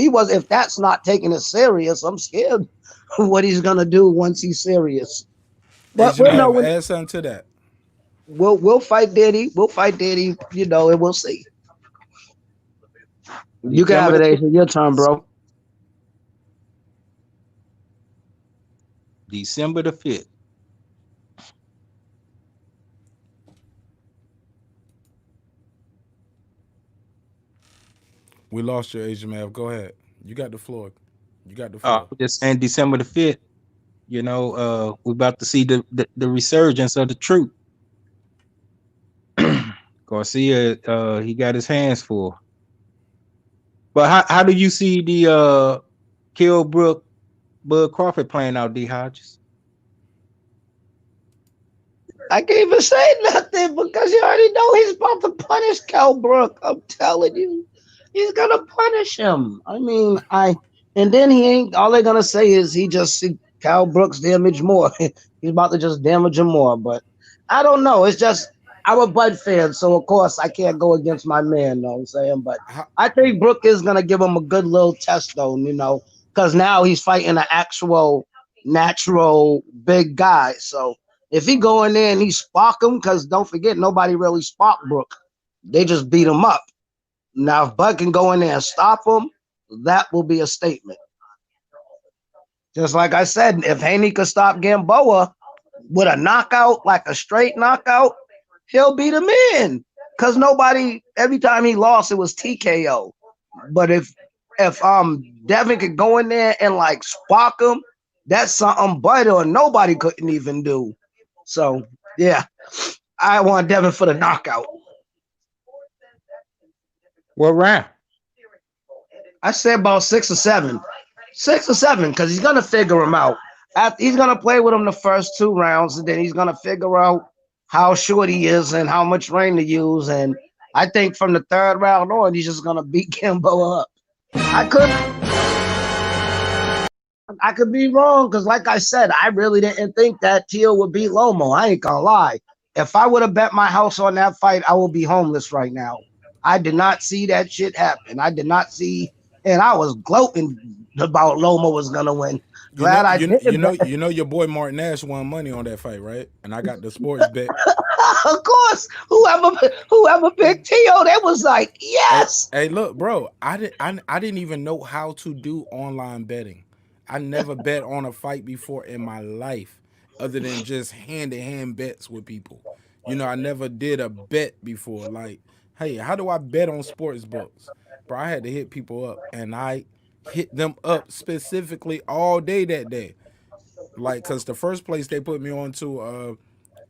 that's not taking it serious, I'm scared what he's gonna do once he's serious. But Asia we'll know Mav, when add something to that. we'll fight Diddy. We'll fight Diddy, and we'll see. You can have December it, the Asia. Your turn, bro. December the 5th. We lost your Asia Mav. Go ahead. You got the floor. You got the floor. Just saying December the 5th, we're about to see the resurgence of the truth. Garcia, he got his hands full. But how do you see the Kell Brook Bud Crawford playing out, D Hodges? I can't even say nothing because you already know he's about to punish Cal Brook. I'm telling you, he's gonna punish him. I mean, and then he ain't. All they're gonna say is he just see Cal Brooks damage more. He's about to just damage him more. But I don't know. It's just I'm a Bud fan, so of course I can't go against my man. Know what I'm saying? But How, I think Brook is gonna give him a good little test, though. Because now he's fighting an actual natural big guy. So if he go in there and he spark him, because don't forget, nobody really sparked Brook. They just beat him up. Now, if Bud can go in there and stop him, that will be a statement. Just like I said, if Haney could stop Gamboa with a knockout, like a straight knockout, he'll beat him in. Because every time he lost, it was TKO. But if if Devin could go in there and like spark him, that's something Buddy or nobody couldn't even do. So yeah, I want Devin for the knockout. What round? I said about 6 or 7. 6 or 7, because he's gonna figure him out. He's gonna play with him the first 2 rounds, and then he's gonna figure out how short he is and how much rain to use. And I think from the 3rd round on, he's just gonna beat Kimbo up. I could be wrong, because like I said, I really didn't think that Teal would beat Lomo. I ain't gonna lie. If I would have bet my house on that fight, I would be homeless right now. I did not see that shit happen. I did not see, and I was gloating about Lomo was gonna win. Glad I didn't. You know your boy MARQ NASH won money on that fight, right? And I got the sports bet. Of course, whoever picked Tio, they was like, yes. Hey, look, bro, I didn't even know how to do online betting. I never bet on a fight before in my life, other than just hand-to-hand bets with people. You know, I never did a bet before. Like, hey, how do I bet on sports books? Bro, I had to hit people up, and I hit them up specifically all day that day. Like, because the first place they put me on to,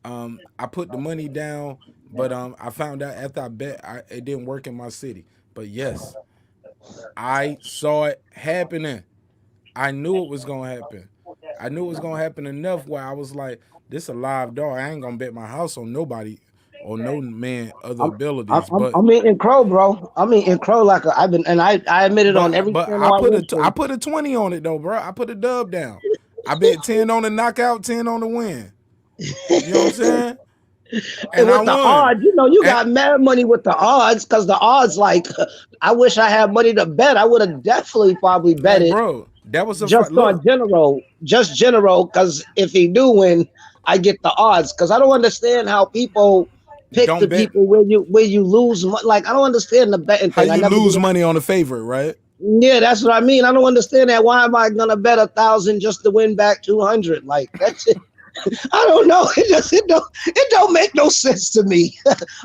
I put the money down, but I found out after I bet, it didn't work in my city. But yes, I saw it happening. I knew it was gonna happen. I knew it was gonna happen enough where I was like, "This a live dog. I ain't gonna bet my house on nobody or no man other abilities." I'm eating crow, bro. I'm eating crow like I've been, and I admitted on every. But I put a 20 on it though, bro. I put a dub down. I bet 10 on the knockout, 10 on the win. You know what I'm saying? And with the odds, you know, you got mad money with the odds, because the odds, like, I wish I had money to bet. I would have definitely probably bet it, bro. That was just on general, because if he do win, I get the odds. Because I don't understand how people pick the people where you lose money. Like, I don't understand the betting thing. How you lose money on a favorite, right? Yeah, that's what I mean. I don't understand that. Why am I gonna bet 1,000 just to win back 200? Like, that's it. I don't know. It don't make no sense to me.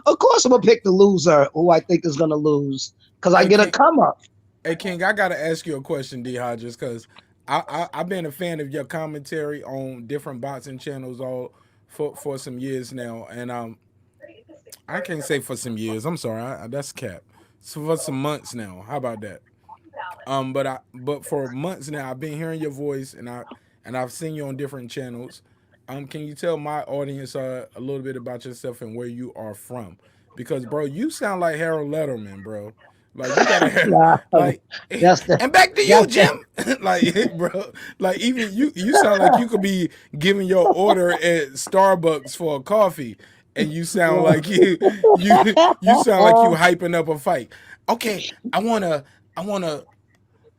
Of course, I'm gonna pick the loser who I think is gonna lose, because I get a come up. Hey King, I gotta ask you a question, D Hodges, because I've been a fan of your commentary on different boxing channels all for some years now, and I can't say for some years. I'm sorry, that's cap. So for some months now. How about that? But for months now, I've been hearing your voice, and I've seen you on different channels. Can you tell my audience a little bit about yourself and where you are from? Because, bro, you sound like Harold Letterman, bro. Like, you gotta have, and back to you, Jim. Like, bro, like even you sound like you could be giving your order at Starbucks for a coffee, and you sound like you sound like you hyping up a fight. Okay, I want a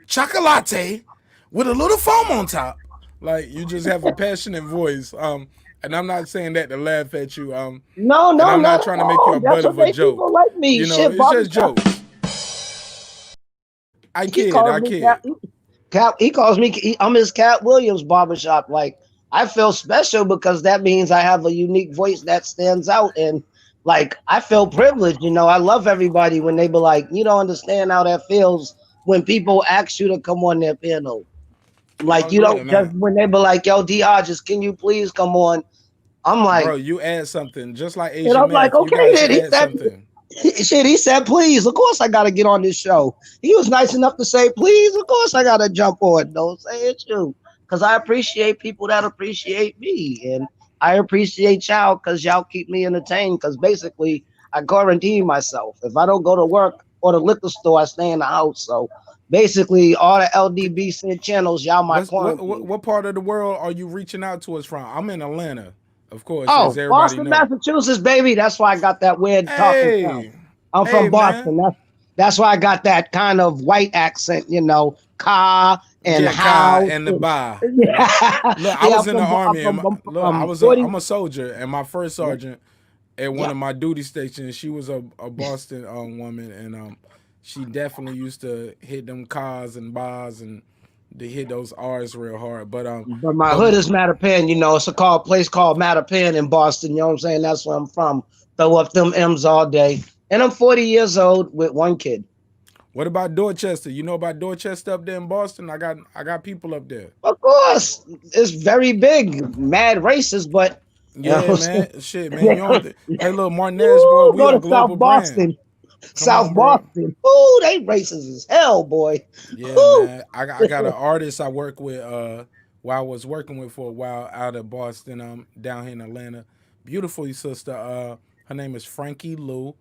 chocolate with a little foam on top. Like, you just have a passionate voice. And I'm not saying that to laugh at you. No, I'm not trying to make you a butt of a joke. Like me. You know, shit, it's just jokes. I kid. He calls me. I'm his Cat Williams barbershop. Like, I feel special because that means I have a unique voice that stands out, and like I feel privileged. You know, I love everybody when they be like, you don't understand how that feels when people ask you to come on their panel. Like, you don't just when they be like, yo, D Hodges, can you please come on? I'm like, bro, you add something just like Asian. And I'm like, okay, then he said, he said, please. Of course, I gotta get on this show. He was nice enough to say, please. Of course, I gotta jump on. Don't say it's you, because I appreciate people that appreciate me, and I appreciate y'all because y'all keep me entertained. Because basically, I quarantine myself. If I don't go to work or the liquor store, I stay in the house. So basically, all the LDBC channels, y'all my quarantine. What part of the world are you reaching out to us from? I'm in Atlanta, of course. Oh, Boston, Massachusetts, baby. That's why I got that weird talking sound. I'm from Boston. That's why I got that kind of white accent, you know, car and how and the bar. Yeah. Look, I was in the army. I'm a soldier, and my first sergeant at one of my duty stations, she was a Boston woman, and she definitely used to hit them cars and bars and to hit those R's real hard. But my hood is Mattapan, you know. It's a place called Mattapan in Boston. You know what I'm saying? That's where I'm from. Throw up them M's all day. And I'm 40 years old with one kid. What about Dorchester? You know about Dorchester up there in Boston? I got people up there. Of course, it's very big, mad racist, but you Yeah, know, man. Shit, man. You don't hey look, Martin Nash, bro, woo, we go a to South global brand. Boston, Come South on, bro. Boston. Ooh, they racist as hell, boy. Yeah, Woo. man. I got an artist I work with, while I was working with for a while out of Boston, down here in Atlanta. Beautiful sister. Her name is Frankie Lou,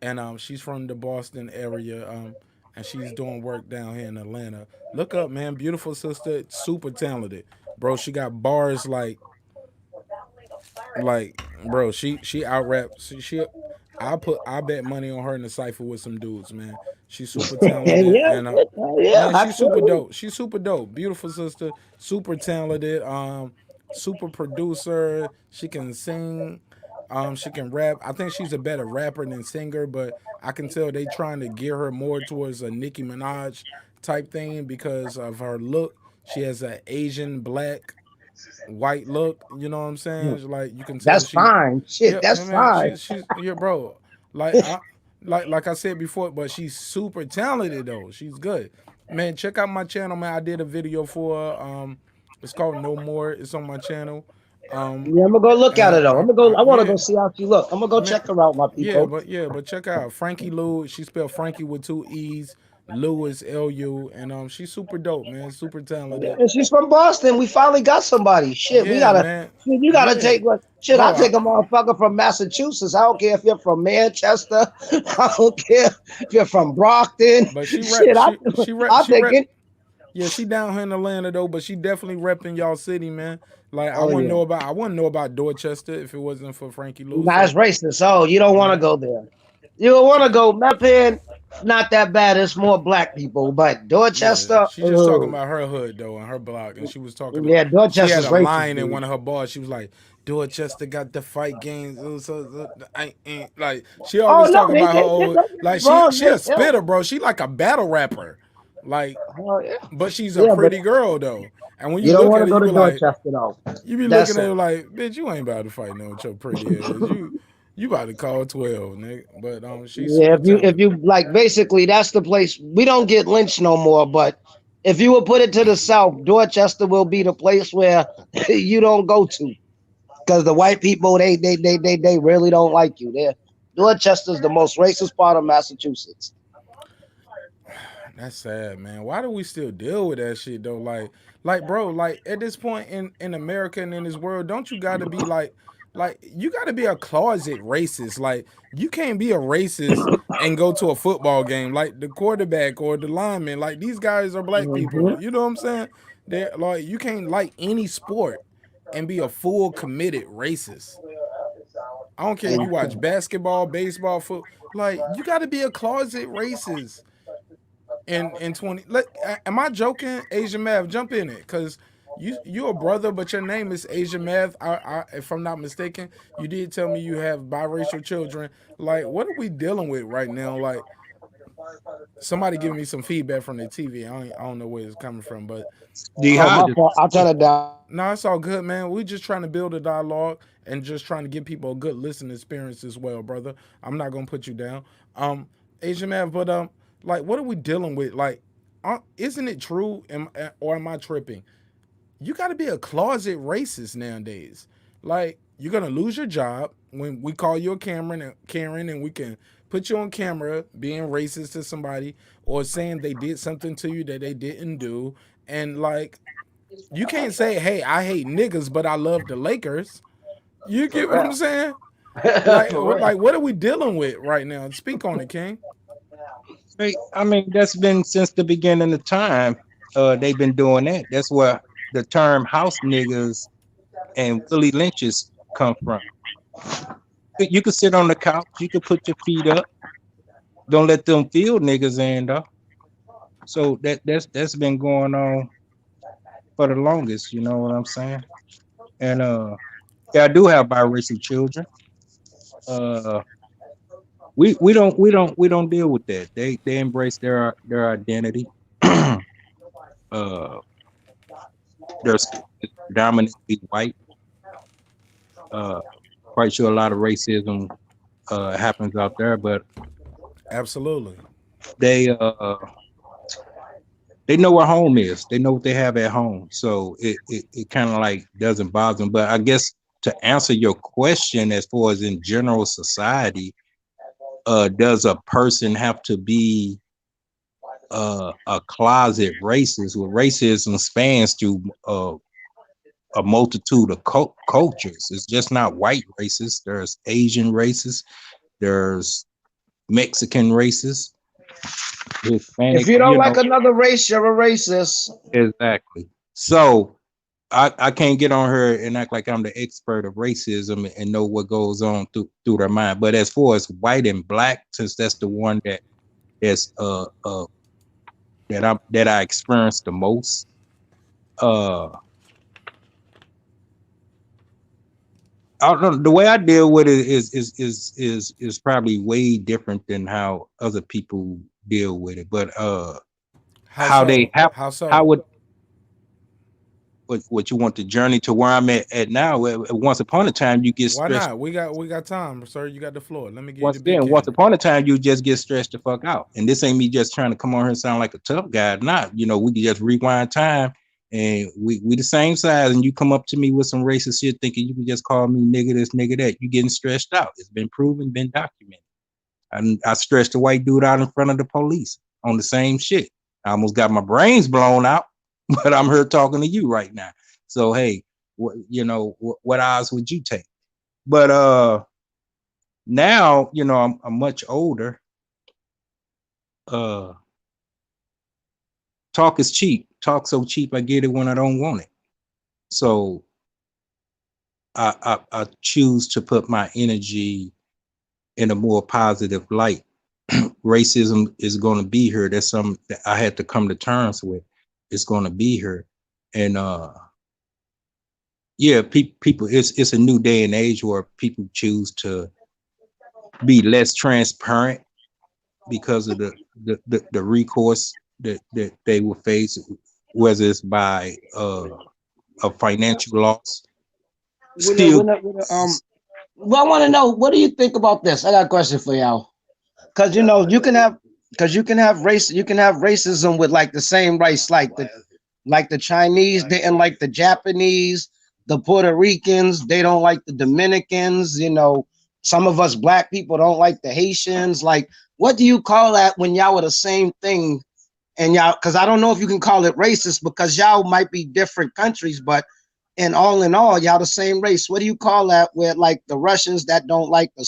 and she's from the Boston area. And she's doing work down here in Atlanta. Look up, man. Beautiful sister, super talented. Bro, she got bars like bro, she out raps. I bet money on her in the cipher with some dudes, man. She's super talented Yeah, and yeah, man, she's super absolutely. dope. She's super dope. Beautiful sister, super talented, super producer. She can sing, she can rap. I think she's a better rapper than singer, but I can tell they trying to gear her more towards a Nicki Minaj type thing because of her look. She has an Asian black white look. You know what I'm saying? It's like you can tell That's she, fine. Shit, yeah, that's man, fine. she's yeah, bro. Like like I said before, but she's super talented though. She's good, man. Check out my channel, man. I did a video for her. It's called No More. It's on my channel. Um, Yeah, I'm gonna go look at and it though. I'm gonna go. I want to yeah, go see how she look. I'm gonna go man, check her out, my people. but check out Frankie Lou. She spelled Frankie with two E's. Lou is Lu, and she's super dope, man. Super Yeah, talented. and she's from Boston. We finally got somebody. Shit, we Yeah, gotta. man. Shit, you gotta Yeah, take what? Shit, I bro. take a motherfucker from Massachusetts. I don't care if you're from Manchester. I don't care if you're from Brockton. But she rep. Shit, I She take rep. it. Yeah, she down here in Atlanta though, but she definitely repping y'all city, man. Like Oh yeah, I wouldn't know about Dorchester if it wasn't for Frankie Lou. that's So racist. Oh, you don't want to yeah, go there. You don't want to go. Mapan, not that bad. It's more black people, but yeah. Dorchester. She just talking Oh, about her hood though and her block, and she was talking. yeah, She had Dorchester's a racist, line in dude. one of her bars. She was like, "Dorchester got the fight games." I ain't like she Oh always no, talking they about her get old. don't get me Like wrong. she a Yeah, spitter, bro. She like a battle rapper, like. oh, yeah, But she's a yeah, but pretty girl though, and when you you don't look want at to her, go you to be like, Dorchester though. you be looking That's at it. her like, bitch, you ain't about to fight no with your pretty ass. You about to call 12, nigga. But she's Yeah, super if talented. you like, basically, that's the place. We don't get lynched no more, but if you would put it to the south, Dorchester will be the place where you don't go to because the white people they really don't like you. There, Dorchester's the most racist part of Massachusetts. That's sad, man. Why do we still deal with that shit though? Like, bro, like at this point in America and in this world, don't you got to be like you got to be a closet racist. Like, you can't be a racist and go to a football game. Like the quarterback or the lineman, like these guys are black Mhm. people. You know what I'm saying? They're like you can't like any sport and be a full committed racist. I don't care if you watch basketball, baseball, foot. Like you got to be a closet racist in 20. Am I joking? Asian Math, jump in it, cause you a brother, but your name is Asian Math. If I'm not mistaken, you did tell me you have biracial children. Like, what are we dealing with right now? Like, somebody giving me some feedback from the TV. I don't know where it's coming from, but D Oh, my Hodges. fault. I'll turn it down. no, it's all good, man. We just trying to build a dialogue and just trying to give people a good listening experience as well, brother. I'm not gonna put you down, um, Asian man. But like, what are we dealing with? Like, isn't it true? Or am I tripping? You got to be a closet racist nowadays. Like, you're gonna lose your job when we call you a Karen, and we can put you on camera being racist to somebody or saying they did something to you that they didn't do, and like you can't say, "Hey, I hate niggas, but I love the Lakers." You For get what I'm real. saying? Like, For real. what are we dealing with right now? Speak on it, King. I mean, that's been since the beginning of time. They've been doing that. That's where the term house niggas and Willie Lynch's come from. You could sit on the couch, you could put your feet up. Don't let them feel niggas in though. So that's been going on for the longest, you know what I'm saying? And yeah, I do have biracial children. Uh we don't deal with that. They embrace their identity. uh they're predominantly white. Uh quite sure a lot of racism happens out there, but Absolutely. they they know where home is. They know what they have at home. So it kind of like doesn't bother them. But I guess to answer your question, as far as in general society, does a person have to be a closet racist? Well, racism spans through a multitude of cultures. It's just not white racists. There's Asian racists. There's Mexican racists, If Hispanic. you don't You like know another race, you're a racist. exactly. So I can't get on her and act like I'm the expert of racism and know what goes on through their mind. But as far as white and black, since that's the one that is that I experienced the most, uh I don't know, the way I deal with it is probably way different than how other people deal with it. But How how they so? how How how so? would what you want the journey to where I'm at now? Once upon a time, you get Why stressed. not? We got time, sir. You got the floor. Let me give you the big Once cannon. upon a time, you just get stressed the fuck out. And this ain't me just trying to come on here and sound like a tough guy. Not, we can just rewind time and we the same size. And you come up to me with some racist shit, thinking you can just call me nigga this, nigga that. You getting stressed out. It's been proven, been documented. I stressed a white dude out in front of the police on the same shit. I almost got my brains blown out, but I'm here talking to you right now. So hey, what odds would you take? But now I'm much older. uh Talk is cheap. Talk so cheap I get it when I don't want it. So I choose to put my energy in a more positive light. Racism is going to be here. That's something that I had to come to terms with. It's going to be here. And yeah, people, it's a new day and age where people choose to be less transparent because of the recourse that they will face, whether it's by a financial loss. Still, Well, I want to know, what do you think about this? I got a question for y'all. Because you can have racism with like the same race, like the Chinese didn't like the Japanese, the Puerto Ricans, they don't like the Dominicans, some of us black people don't like the Haitians. Like, what do you call that when y'all are the same thing? And y'all, because I don't know if you can call it racist because y'all might be different countries, but in all, y'all the same race. What do you call that with like the Russians that don't like the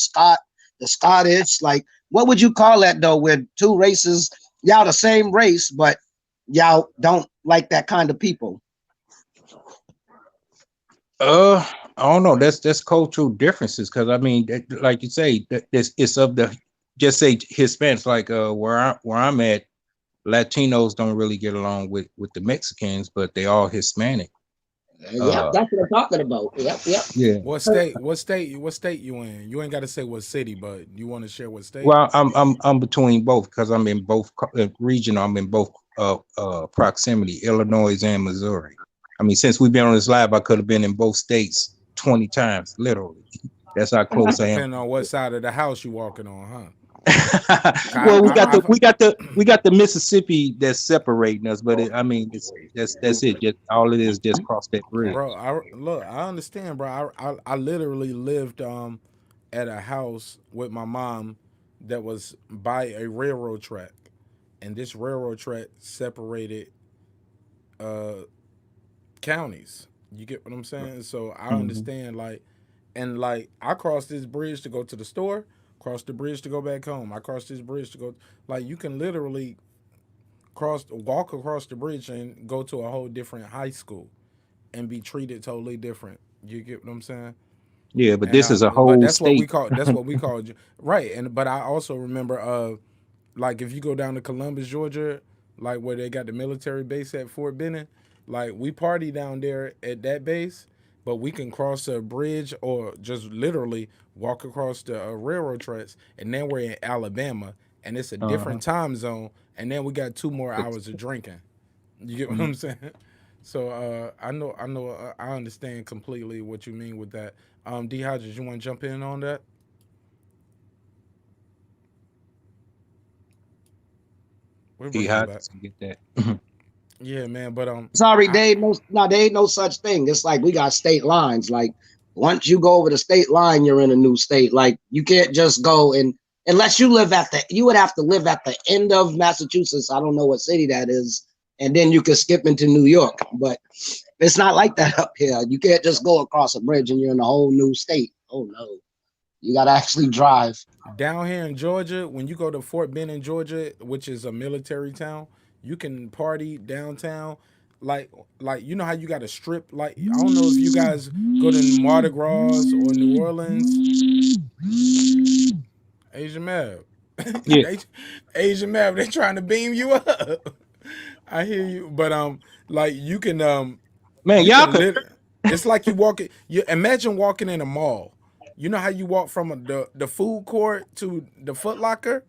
Scottish? Like, what would you call that though? With two races, y'all the same race, but y'all don't like that kind of people. uh, I don't know. That's cultural differences because I mean, like you say, that it's of the just say Hispanics. Like where I'm at, Latinos don't really get along with the Mexicans, but they all Hispanic. Yep, Uh, that's what I'm talking about. Yep, yep. yeah. What state? What state? What state you in? You ain't got to say what city, but you want to share what state? Well, I'm between both because I'm in both regional. I'm in both proximity, Illinois and Missouri. I mean, since we've been on this live, I could have been in both states 20 times, literally. That's how close I am. Depending on what side of the house you walking on, huh? Well, we got the I've we got the we got the Mississippi that's separating us, but I mean, that's it. Just all it is, just cross that bridge. bro. I understand, bro. I literally lived at a house with my mom that was by a railroad track, and this railroad track separated uh counties. You get what I'm saying? So I Hmm. understand, like, and like I crossed this bridge to go to the store, cross the bridge to go back home. I crossed this bridge to go. Like, you can literally walk across the bridge and go to a whole different high school and be treated totally different. You get what I'm saying? Yeah, but And this is a but whole state. that's what we call right. And but I also remember like if you go down to Columbus, Georgia, like where they got the military base at Fort Benning, like we party down there at that base, but we can cross a bridge or just literally walk across the railroad tracks, and then we're in Alabama, and it's a Uh-huh. different time zone, and then we got 2 more hours of drinking. You get what Mhm. I'm saying? So I understand completely what you mean with that. D Hodges, you want to jump in on that? We'll He bring him had back. to get that. Yeah, man. But Sorry, I, there ain't no such thing. It's like we got state lines. Like once you go over the state line, you're in a new state. Like you can't just go and unless you live you would have to live at the end of Massachusetts. I don't know what city that is, and then you could skip into New York. But it's not like that up here. You can't just go across a bridge and you're in a whole new state. Oh no, you got to actually drive. down here in Georgia, when you go to Fort Benning, Georgia, which is a military town, you can party downtown. Like, you know how you got a strip. Like, I don't know if you guys go to Mardi Gras or New Orleans. Asian Mab, Yeah, they, Asian Mab, they trying to beam you up. I hear you, but like man, you y'all can could. lit. It's like you walking. You imagine walking in a mall. You know how you walk from the food court to the Foot Locker,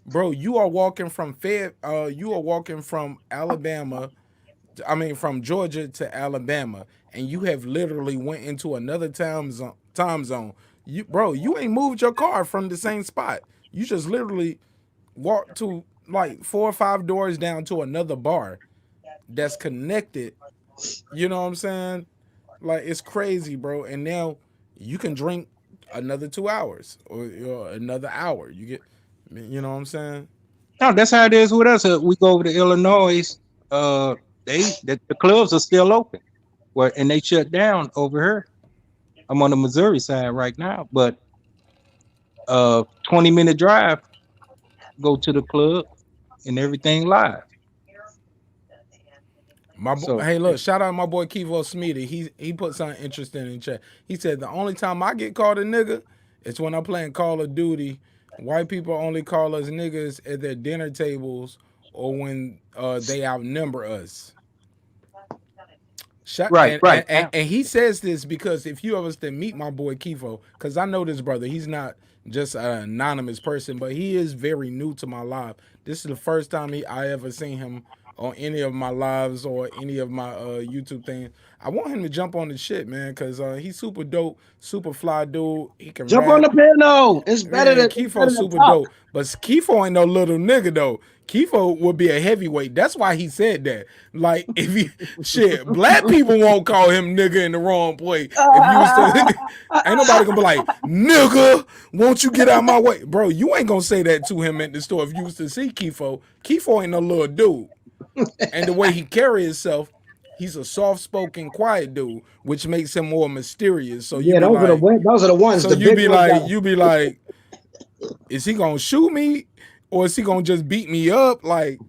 bro. You are walking from you are walking from Alabama. I mean, from Georgia to Alabama, and you have literally went into another time zone. Time zone. Bro, you ain't moved your car from the same spot. You just literally walked to like 4 or 5 doors down to another bar that's connected. You know what I'm saying? Like it's crazy, bro. And now you can drink another 2 hours or another hour. You know what I'm saying? No, that's how it is with us. We go over to Illinois. Uh, the clubs are still open, and they shut down over here. I'm on the Missouri side right now, but 20-minute drive, go to the club and everything live. So Hey, look, shout out my boy Kevo Smeeta. He put something interesting in chat. He said the only time I get called a nigga is when I'm playing Call of Duty. White people only call us niggas at their dinner tables or when they outnumber us. right, right now, And he says this because if you ever to meet my boy Kifo, because I know this brother, he's not just an anonymous person, but he is very new to my live. This is the first time I ever seen him on any of my lives or any of my YouTube things. I want him to jump on the shit, man, because he's super dope, super fly dude. He can Jump on rap. the piano. Man, It's Kifo better than super top. dope. But Kifo ain't no little nigga though. Kifo would be a heavyweight. That's why he said that. Like if you shit, black people won't call him nigga in the wrong place. If you was to ain't nobody gonna be like, nigga, won't you get out my way? Bro, you ain't gonna say that to him at the store if you was to see Kifo. Kifo ain't no little dude. And the way he carry himself, he's a soft-spoken, quiet dude, which makes him more mysterious. So you Yeah, be like, those are the ones. The big ones. you be like, is he gonna shoot me or is he gonna just beat me up? Like,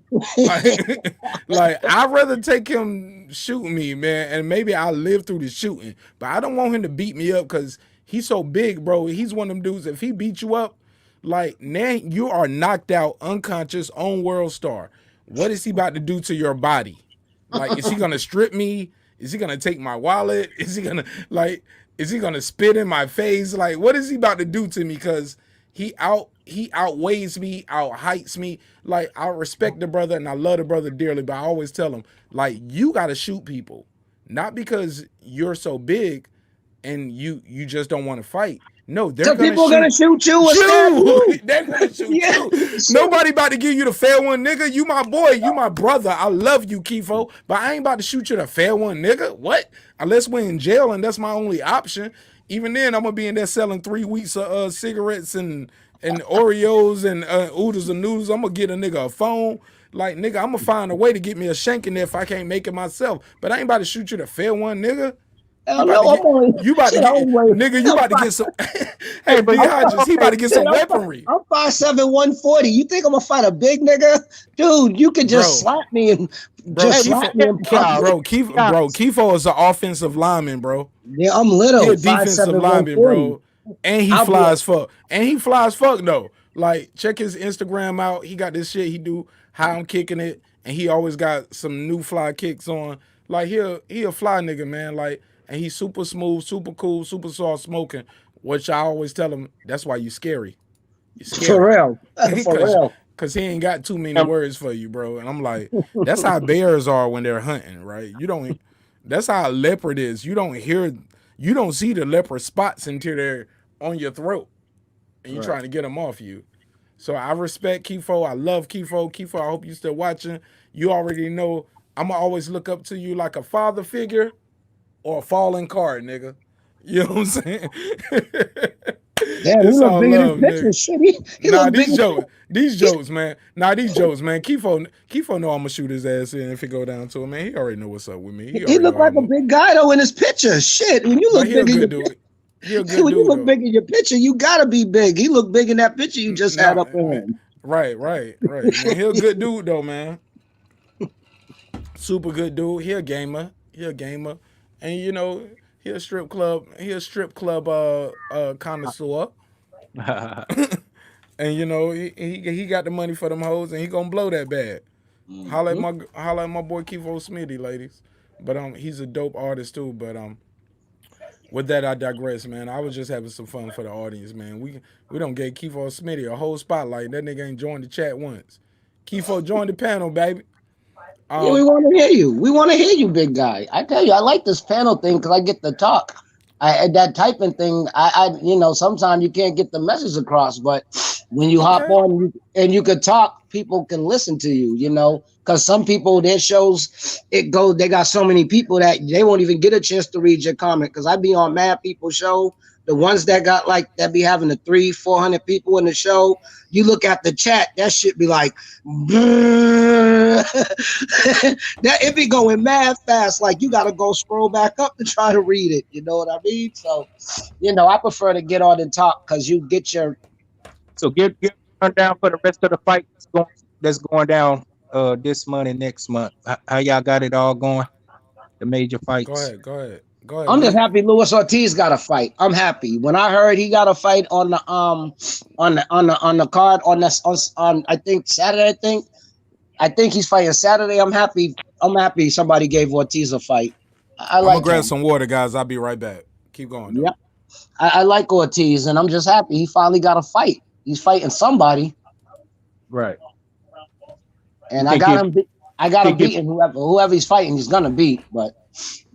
like I'd rather take him shooting me, man, and maybe I'll live through the shooting. But I don't want him to beat me up because he's so big, bro. He's one of them dudes. If he beat you up, like now you are knocked out, unconscious, on world star. What is he about to do to your body? Like, is he gonna strip me? Is he gonna take my wallet? Is he gonna like? Is he gonna spit in my face? Like, what is he about to do to me? Because he outweighs me, out heights me. Like, I respect the brother and I love the brother dearly, but I always tell him, like, you gotta shoot people, not because you're so big and you just don't want to fight. No, they're So gonna people are gonna shoot shoot you or stab you. you. They're gonna shoot Yeah. you. Nobody about to give you the fair one, nigga. You my boy. You my brother. I love you, Kifo. But I ain't about to shoot you the fair one, nigga. What? Unless we're in jail and that's my only option. Even then, I'm gonna be in there selling 3 weeks of cigarettes and Oreos and oodles and noodles. I'm gonna get a nigga a phone. Like, nigga, I'm gonna find a way to get me a shank in there if I can't make it myself. But I ain't about to shoot you the fair one, nigga. Hell no, You about to shit, get, I'm nigga, you about to get some, hey, hey, but D Hodges, he about to get shit, some weaponry. I'm 5'7", 140. You think I'm gonna fight a big nigga? Dude, you could just Bro, slap me and bro, just slap me in public. Kifo is an offensive lineman, bro. Yeah, I'm He little, a five defensive seven, lineman, 140. bro. And he I'll be flies fuck. And he flies fuck though. Like, check his Instagram out. He got this shit he do, how I'm kicking it, and he always got some new fly kicks on. Like, he a fly nigga, man. Like, and he's super smooth, super cool, super soft smoking. Which I always tell him, that's why you scary. You're for scary. real, for Cause, real. Cause he ain't got too many words for you, bro. And I'm like, that's how bears are when they're hunting, right? You don't. That's how a leopard is. You don't see the leopard spots until they're on your throat, and you're trying to get them off you. So I respect Kifo. I love Kifo. Kifo, I hope you still watching. You already know I'm gonna always look up to you like a father figure or a fallen card, nigga. You know what I'm saying? Damn, he It's look all big in his love, picture. nigga. Shit, he Nah, look big. these He's, jokes, man. Nah, these jokes, man. Kifo know I'm gonna shoot his ass in if it go down to him, man. He already know what's up with me. He he already look know how like I'm a up. big guy though in his picture. Shit, when you But look he a big in your good dude. He a good when you dude look though. big in your picture, you gotta be big. He looked big in that picture you just had Nah, up on. right, man. He a good dude though, man. Super good dude. He a gamer. He a gamer. And you know, he a strip club connoisseur. And you know, he got the money for them hoes and he gonna blow that bag. Mhm. Holla at my boy Kifo Smitty, ladies. But he's a dope artist too. But with that I digress, man. I was just having some fun for the audience, man. We don't get Kifo Smitty a whole spotlight. That nigga ain't joined the chat once. Kifo joined the panel, baby. Yeah, we Um, want to hear you. We want to hear you, big guy. I tell you, I like this panel thing because I get to talk. That typing thing, sometimes you can't get the message across, but when you hop okay. on and you could talk, people can listen to you. Because some people their shows they got so many people that they won't even get a chance to read your comment. Because I be on Mad People show, the ones that got like that be having the 300-400 people in the show. You look at the chat, that shit be like. That it be going mad fast. Like you got to go scroll back up to try to read it. You know what I mean? So, I prefer to get on and talk because you get your. So give a rundown for the rest of the fight that's going down this month and next month. How y'all got it all going? The major Go fights. ahead. Go ahead. Go ahead, I'm just Meek. happy Luis Ortiz got a fight. I'm happy when I heard he got a fight on the card on I think Saturday. I think he's fighting Saturday. I'm happy. I'm happy somebody gave Ortiz a fight. I I'm gonna like grab him. some water, guys. I'll be right back. Keep going though. Yep. I like Ortiz, and I'm just happy he finally got a fight. He's fighting somebody, Right. You and I think got it? him. I got him Think it? beating whoever he's fighting. He's gonna beat, but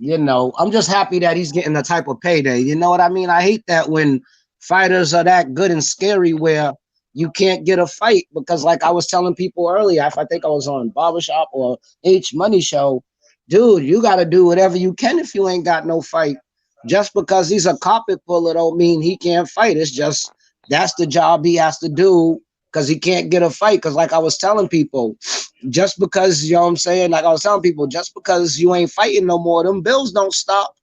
I'm just happy that he's getting the type of payday. You know what I mean? I hate that when fighters are that good and scary where you can't get a fight because, like I was telling people earlier, if I think I was on Barbershop or H Money Show, dude, you got to do whatever you can if you ain't got no fight. Just because he's a carpet puller don't mean he can't fight. It's just that's the job he has to do because he can't get a fight. Because, like I was telling people, just because, you know what I'm saying? Like I was telling people, just because you ain't fighting no more, them bills don't stop.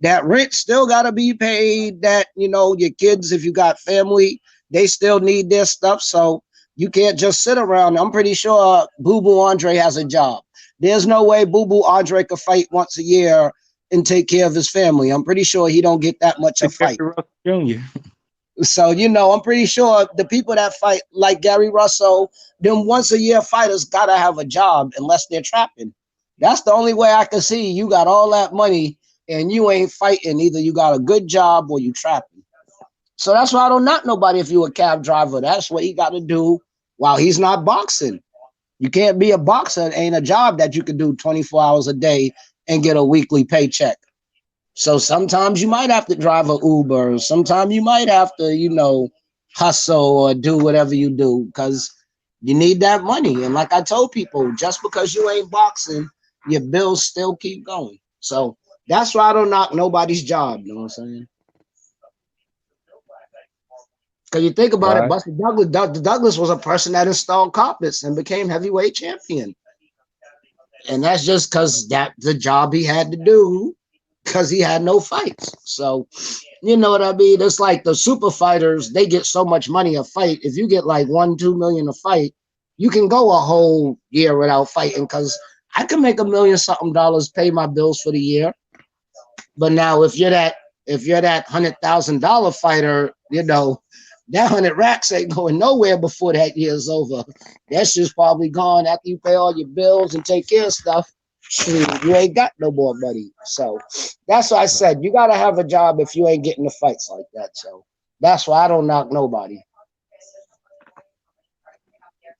That rent still got to be paid. That, your kids, if you got family, they still need their stuff. So you can't just sit around. I'm pretty sure Boo Boo Andre has a job. There's no way Boo Boo Andre could fight once a year and take care of his family. I'm pretty sure he don't get that much a Gary fight. Russell Jr. So, I'm pretty sure the people that fight like Gary Russell, them once a year fighters gotta have a job unless they're trapping. That's the only way I can see you got all that money and you ain't fighting. Either you got a good job or you trapping. So that's why I don't knock nobody if you a cab driver. That's what he got to do while he's not boxing. You can't be a boxer. It ain't a job that you can do 24 hours a day and get a weekly paycheck. So sometimes you might have to drive an Uber. Sometimes you might have to, hustle or do whatever you do because you need that money. And like I told people, just because you ain't boxing, your bills still keep going. So that's why I don't knock nobody's job. You know what I'm saying? Because you think about it, Right. Buster Douglas was a person that installed carpets and became heavyweight champion. And that's just because that's the job he had to do because he had no fights. So, you know what I mean? It's like the super fighters, they get so much money a fight. If you get like 1-2 million a fight, you can go a whole year without fighting because I can make $1 million something dollars, pay my bills for the year. But now if you're that $100,000 fighter, that 100 racks ain't going nowhere before that year's over. That's just probably gone after you pay all your bills and take care of stuff. You ain't got no more money. So that's why I said you got to have a job if you ain't getting the fights like that. So that's why I don't knock nobody.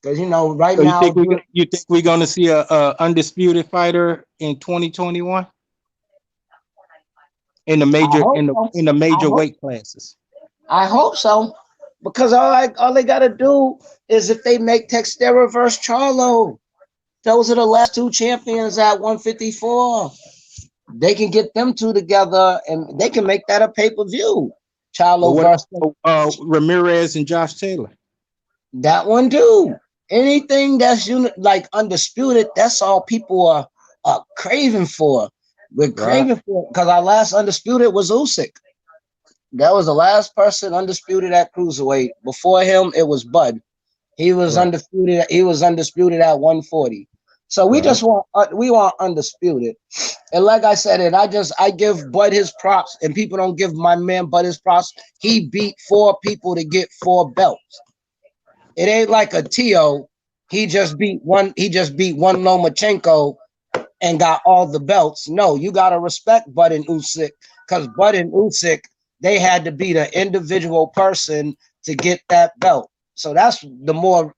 Because, right So now, you think we're gonna see a undisputed fighter in 2021 in the I major hope so. in the I major hope, weight classes? I hope so. Because all they gotta do is if they make Textera versus Charlo. Those are the last two champions at 154. They can get them two together and they can make that a pay-per-view. But Charlo what versus Ramirez and Josh Taylor? that one too. Anything that's like undisputed, that's all people are craving for. We're Right. craving for because our last undisputed was Usyk. That was the last person undisputed at cruiserweight. Before him, it was Bud. He was Right. undisputed. He was undisputed at 140. So we Right. just want undisputed. And like I said, I give Bud his props, and people don't give my man Bud his props. He beat 4 people to get 4 belts. It ain't like a Tio. He just beat one. He just beat one Lomachenko and got all the belts. No, you gotta respect Bud and Usyk because Bud and Usyk they had to beat an individual person to get that belt. So that's the more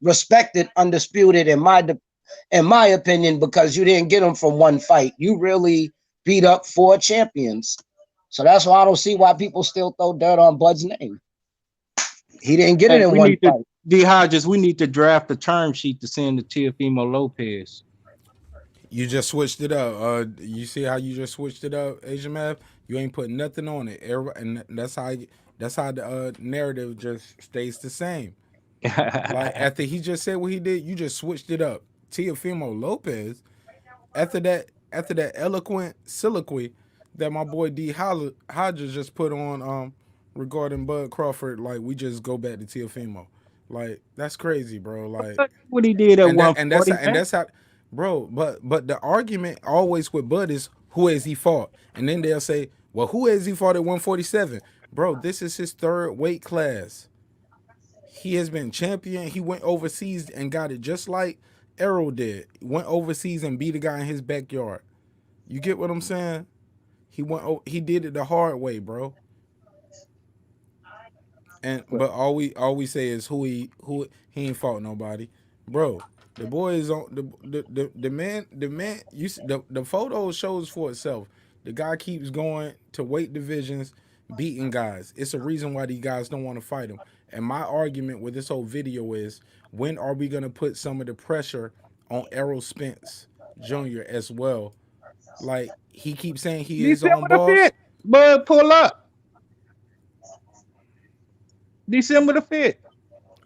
respected undisputed in my opinion because you didn't get them from one fight. You really beat up 4 champions. So that's why I don't see why people still throw dirt on Bud's name. He didn't get it Hey, in we one need to fight. D Hodges, we need to draft a term sheet to send to Teofimo Lopez. You just switched it up. You see how you just switched it up, Asian Math? You ain't put nothing on it. And that's how the narrative just stays the same. Like after he just said what he did, you just switched it up. Teofimo Lopez. After that eloquent soliloquy that my boy Hodges just put on regarding Bud Crawford, like we just go back to Teofimo. Like that's crazy, bro. Like What he did at and that and that's 140, how, and man. that's how, bro. But the argument always with Bud is who has he fought, and then they'll say, well, who has he fought at 147, bro? This is his third weight class. He has been champion. He went overseas and got it just like Errol did. Went overseas and beat a guy in his backyard. You get what I'm saying? He did it the hard way, bro. And but all we say is who he ain't fought nobody, bro. The boy is on the man. The photo shows for itself. The guy keeps going to weight divisions, beating guys. It's a reason why these guys don't want to fight him. And my argument with this whole video is, when are we gonna put some of the pressure on Errol Spence Jr. as well? Like he keeps saying he is his own December the boss. 5th. Bud, pull up. December the 5th.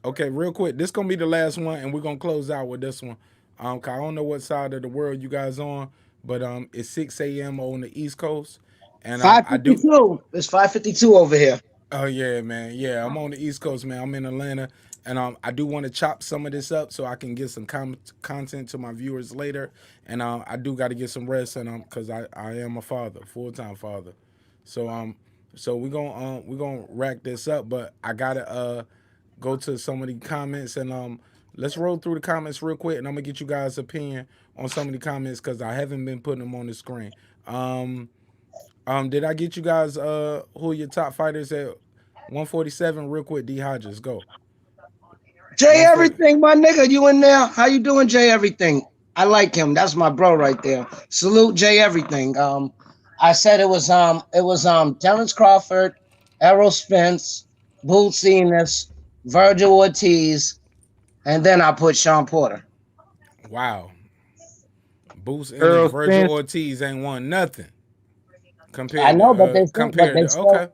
Okay, real quick. This gonna be the last one, and we're gonna close out with this one. 'Cause I don't know what side of the world you guys on, but it's 6 a.m. on the East Coast, and I do. 552. It's 552 over here. Oh yeah, man. Yeah, I'm on the East Coast, man. I'm in Atlanta, and I do want to chop some of this up so I can get some content to my viewers later, and I do got to get some rest, and because I am a father, full time father, so we're gonna rack this up, but I gotta go to some of the comments and let's roll through the comments real quick, and I'm gonna get you guys' opinion on some of the comments because I haven't been putting them on the screen. Did I get you guys who are your top fighters at 147 real quick? D Hodges, go. Jay 140. Everything, my nigga, you in there? How you doing, Jay Everything? I like him. That's my bro right there. Salute Jay Everything. I said it was Terrence Crawford, Errol Spence, Boots Enos, Virgil Ortiz, and then I put Sean Porter. Wow. Boost Ennis, Earl Virgil Spence. Ortiz ain't won nothing I compared know, but to okay. they're Okay,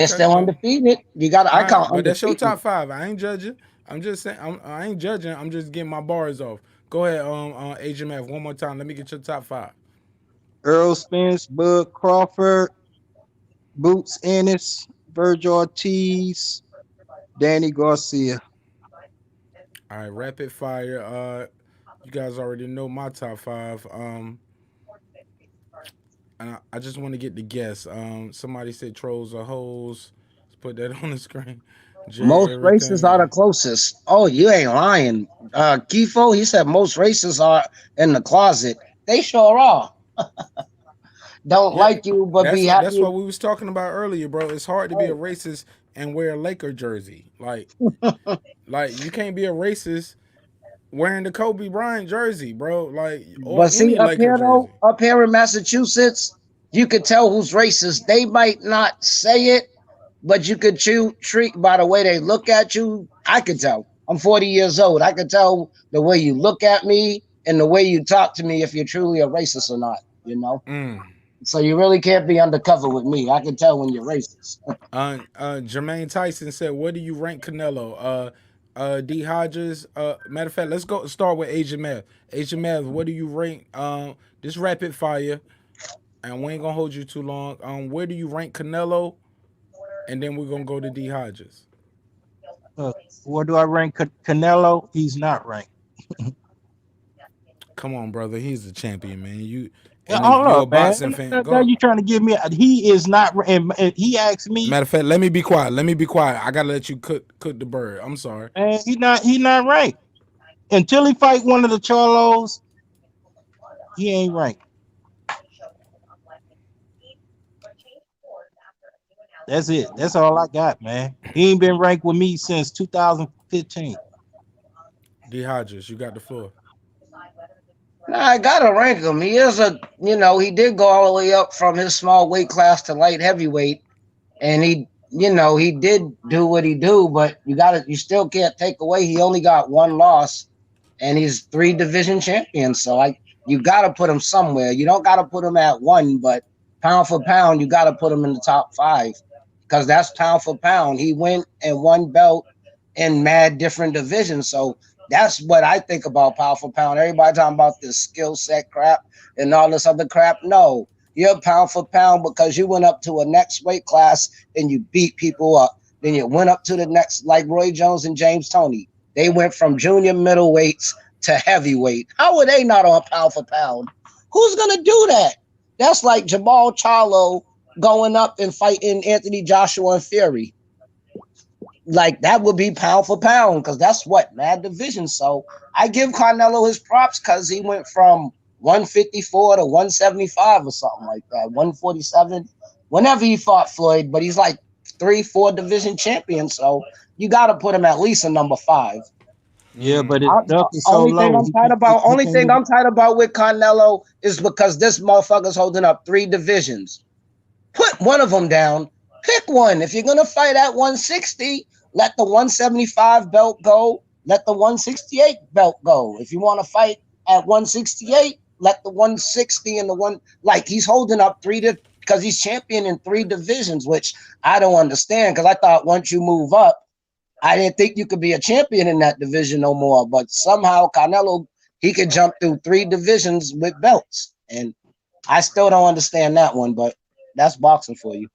still well, undefeated. You got all I right, count but that's your undefeated. top five. I ain't judging. I'm just saying. I ain't judging. I'm just getting my bars off. Go ahead, Agent Math, one more time. Let me get your top five. Earl Spence, Bud Crawford, Boots Ennis, Virgil Ortiz, Danny Garcia. All right, rapid fire. You guys already know my top five. And I just want to get the guess. Somebody said trolls are hoes. Let's put that on the screen. Jay, Most races are everything. the closest. Oh, you ain't lying. Kifo, he said most races are in the closet. They sure are. Don't Yeah, like you, but that's be that's happy. what we was talking about earlier, bro. It's hard to be a racist and wear a Laker jersey. Like you can't be a racist wearing the Kobe Bryant jersey, bro. Like or But see, any Laker jersey. up here in Massachusetts, you could tell who's racist. They might not say it, but you could treat by the way they look at you. I could tell. I'm 40 years old. I could tell the way you look at me and the way you talk to me if you're truly a racist or not, you know? So you really can't be undercover with me. I can tell when you're racist. Jermaine Tyson said, "Where do you rank Canelo?" D Hodges. Matter of fact, let's go start with Asian Math. Asian Math, what do you rank? This rapid fire, and we ain't gonna hold you too long. Where do you rank Canelo? And then we're gonna go to D Hodges. Where do I rank Canelo? He's not ranked. Come on, brother. He's the champion, man. You Well, and if hold you're a up, man. boxing fan, Now go. you trying to give me? He is not. And he asked me, Matter of fact, let me be quiet. Let me be quiet. I gotta let you cook the bird. I'm sorry. and he not. He not ranked until he fight one of the Charlos. He ain't ranked. That's it. That's all I got, man. He ain't been ranked with me since 2015. D Hodges, you got the floor. Nah, I gotta rank him. He is he did go all the way up from his small weight class to light heavyweight, and he did do what he do, but you still can't take away he only got one loss, and he's 3 division champions. So you gotta put him somewhere. You don't gotta put him at one, but pound for pound, you gotta put him in the top 5 because that's pound for pound. He went and won belt in mad different divisions. So that's what I think about pound for pound. Everybody talking about this skill set crap and all this other crap. No, you're pound for pound because you went up to a next weight class and you beat people up. Then you went up to the next, like Roy Jones and James Toney. They went from junior middleweights to heavyweight. How are they not on pound for pound? Who's gonna do that? That's like Jamal Charlo going up and fighting Anthony Joshua and Fury. Like that would be pound for pound because that's what mad division. So I give Canelo his props because he went from 154 to 175 or something like that, 147. Whenever he fought Floyd, but he's like 3-4 division champion. So you got to put him at least a number 5. Yeah, but his duck is so Only thing low. I'm tight about, He can't even. I'm tight about with Canelo is because this motherfucker's holding up 3 divisions. Put one of them down. Pick one. If you're gonna fight at 160, let the 175 belt go. Let the 168 belt go. If you want to fight at 168, let the 160 and the one like he's holding up because he's champion in 3 divisions, which I don't understand because I thought once you move up, I didn't think you could be a champion in that division no more. But somehow Canelo he could jump through 3 divisions with belts, and I still don't understand that one. But that's boxing for you.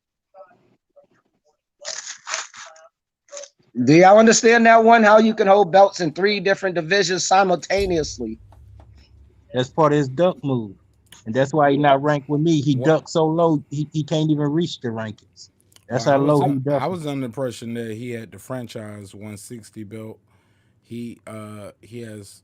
Do y'all understand that one? How you can hold belts in 3 different divisions simultaneously? That's part of his duck move, and that's why he not ranked with me. He ducked so low, he can't even reach the rankings. That's how low he ducked. I was under the impression that he had the franchise 160 belt. He has.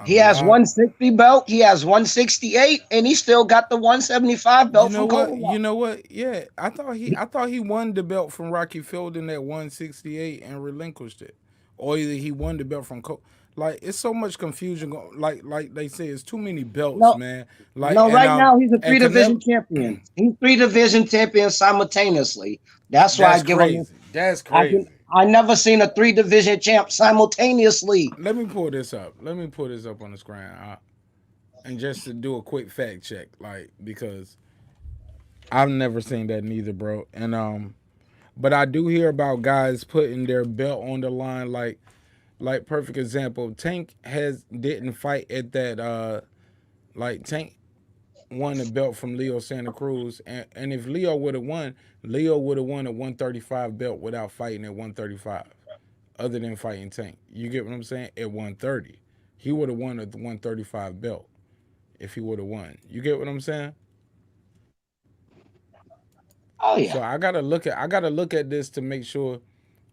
He has 160 belt. He has 168, and he still got the 175 belt from Kobe. You know what? Yeah, I thought he won the belt from Rocky Fielding at 168 and relinquished it, or either he won the belt from Kobe. Like it's so much confusion. Like they say, it's too many belts, man. Like no, right now he's a and 3 division champion. He's 3 division champion simultaneously. That's why I give him. That's crazy. I never seen a 3 division champ simultaneously. Let me pull this up. Let me pull this up on the screen, and just to do a quick fact check, like because I've never seen that neither, bro. And but I do hear about guys putting their belt on the line, like perfect example. Tank didn't fight at that. Like Tank won the belt from Leo Santa Cruz, and if Leo would have won, Leo would have won a 135 belt without fighting at 135, other than fighting Tank. You get what I'm saying? At 130, he would have won a 135 belt if he would have won. You get what I'm saying? Oh yeah. So I gotta look at this to make sure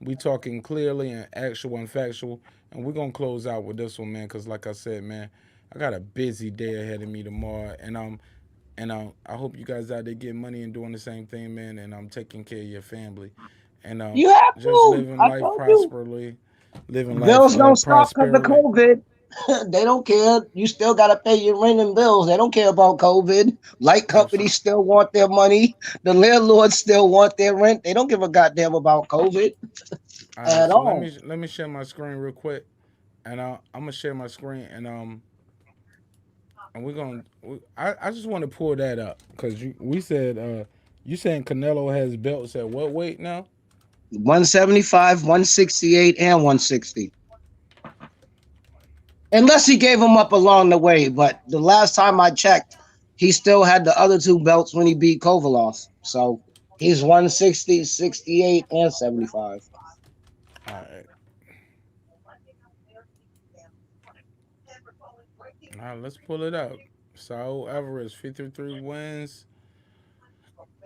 we talking clearly and actual and factual. And we're gonna close out with this one, man, because like I said, man, I got a busy day ahead of me tomorrow, and I hope you guys out there getting money and doing the same thing, man. And I'm taking care of your family, and You have just to. living I life told you. prosperly, living life Bills don't stop because of prosperity. COVID. They don't care. You still got to pay your rent and bills. They don't care about COVID. Light companies Absolutely. still want their money. The landlords still want their rent. They don't give a goddamn about COVID All right, at so all. let me share my screen real quick, and I'm gonna share my screen, and we're gonna. I just want to pull that up because we said you saying Canelo has belts at what weight now? 175, 168, and 160. Unless he gave them up along the way. But the last time I checked, he still had the other two belts when he beat Kovalov. So he's 160, 68, and 75. All right, now let's pull it up. Saul Alvarez, 53 wins,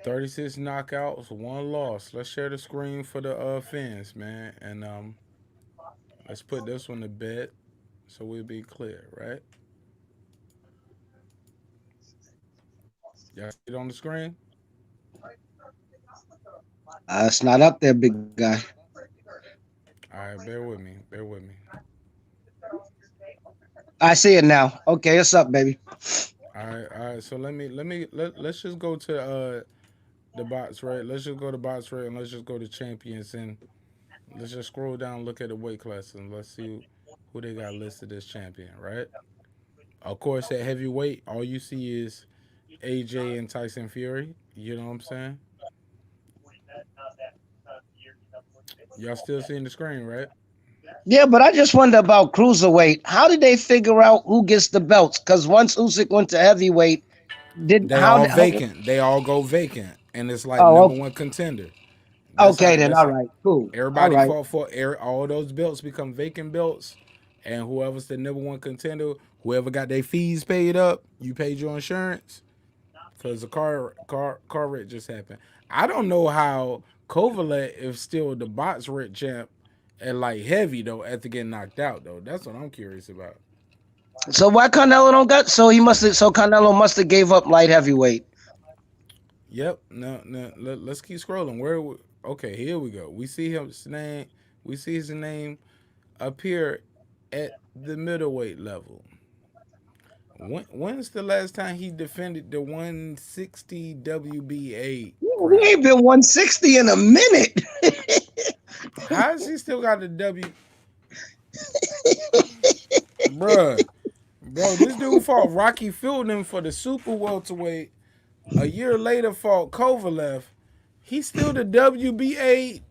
36 knockouts, one loss. Let's share the screen for the fans, man, and let's put this one to bed so we'll be clear, right? Y'all see it on the screen? It's not up there, big guy. All right, bear with me. Bear with me. I see it now. Okay, it's up, baby. All right. So let's just go to the box rate. Let's just go to box rate and let's just go to champions and let's just scroll down, look at the weight classes, and let's see who they got listed as champion, right? Of course, at heavyweight, all you see is AJ and Tyson Fury. You know what I'm saying? Y'all still seeing the screen, right? Yeah, but I just wonder about cruiserweight. How did they figure out who gets the belts? Because once Usyk went to heavyweight, did They how? all How vacant. They all go vacant, and it's like oh, number okay. one contender. That's Okay, how. then. That's All how. right. Cool. All Everybody right. fought for all those belts become vacant belts, and whoever's the number one contender, whoever got their fees paid up, you paid your insurance because the car wreck just happened. I don't know how Kovalev is still the box wreck champ at like heavy though after getting knocked out though. That's what I'm curious about. So why Canelo don't got? So he must have. So Canelo must have gave up light heavyweight. Yep. No. No. Let's keep scrolling. Okay, here we go. We see his name. We see his name appear at the middleweight level. When's the last time he defended the 160 WBA He crown? ain't been 160 in a minute. How has he still got the W? Bruh, bro, this dude fought Rocky Fielding for the super welterweight. A year later, fought Kovalev. He's still the WBA.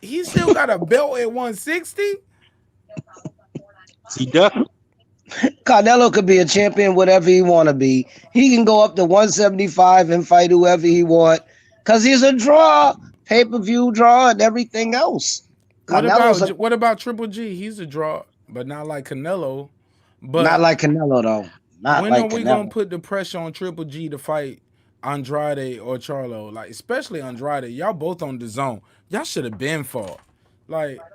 He still got a belt at 160. He does. Canelo could be a champion, whatever he want to be. He can go up to 175 and fight whoever he want, cause he's a draw, pay-per-view draw, and everything else. Canelo's What about Triple G? He's a draw, but not like Canelo. not But like Canelo though. Not when are like we gonna Canelo. put the pressure on Triple G to fight Andrade or Charlo? Like especially Andrade. Y'all both on the zone. Y'all should have been fought. Like,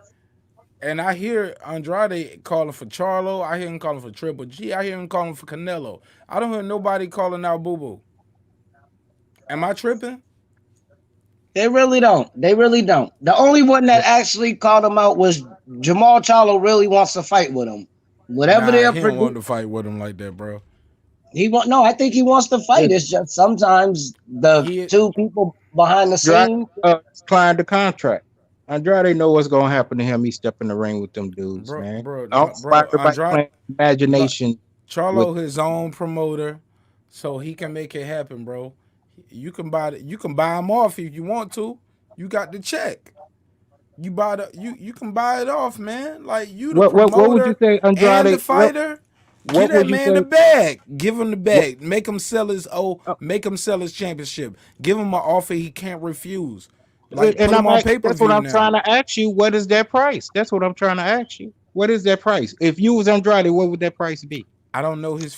and I hear Andrade calling for Charlo. I hear him calling for Triple G. I hear him calling for Canelo. I don't hear nobody calling out Boo Boo. Am I tripping? They really don't. They really don't. The only one that actually called him out was Jamal Charlo. Really wants to fight with him. Whatever Nah, they're he don't want producing, to fight with him like that, bro. he want. No, I think he wants to fight. Just It's just sometimes the He, two people behind the Andrade scene. declined the contract. Andrade know what's gonna happen to him. He step in the ring with them dudes, bro, man. bro, I no, don't know why bro. everybody Andrade, playing imagination with Charlo his own promoter, so he can make it happen, bro. You can buy him off if you want to. You got the check. You can buy it off, man. Like you the what would you promoter say, and the Andrade? fighter. Get What that would you man the say? bag. Give him the What, bag. Make him sell his championship. Give him an offer he can't refuse. Like and put him I'm on like, pay per that's what view I'm trying now. to ask you. What is that price? That's what I'm trying to ask you. What is that price? If you was Andrade, what would that price be? I don't know his.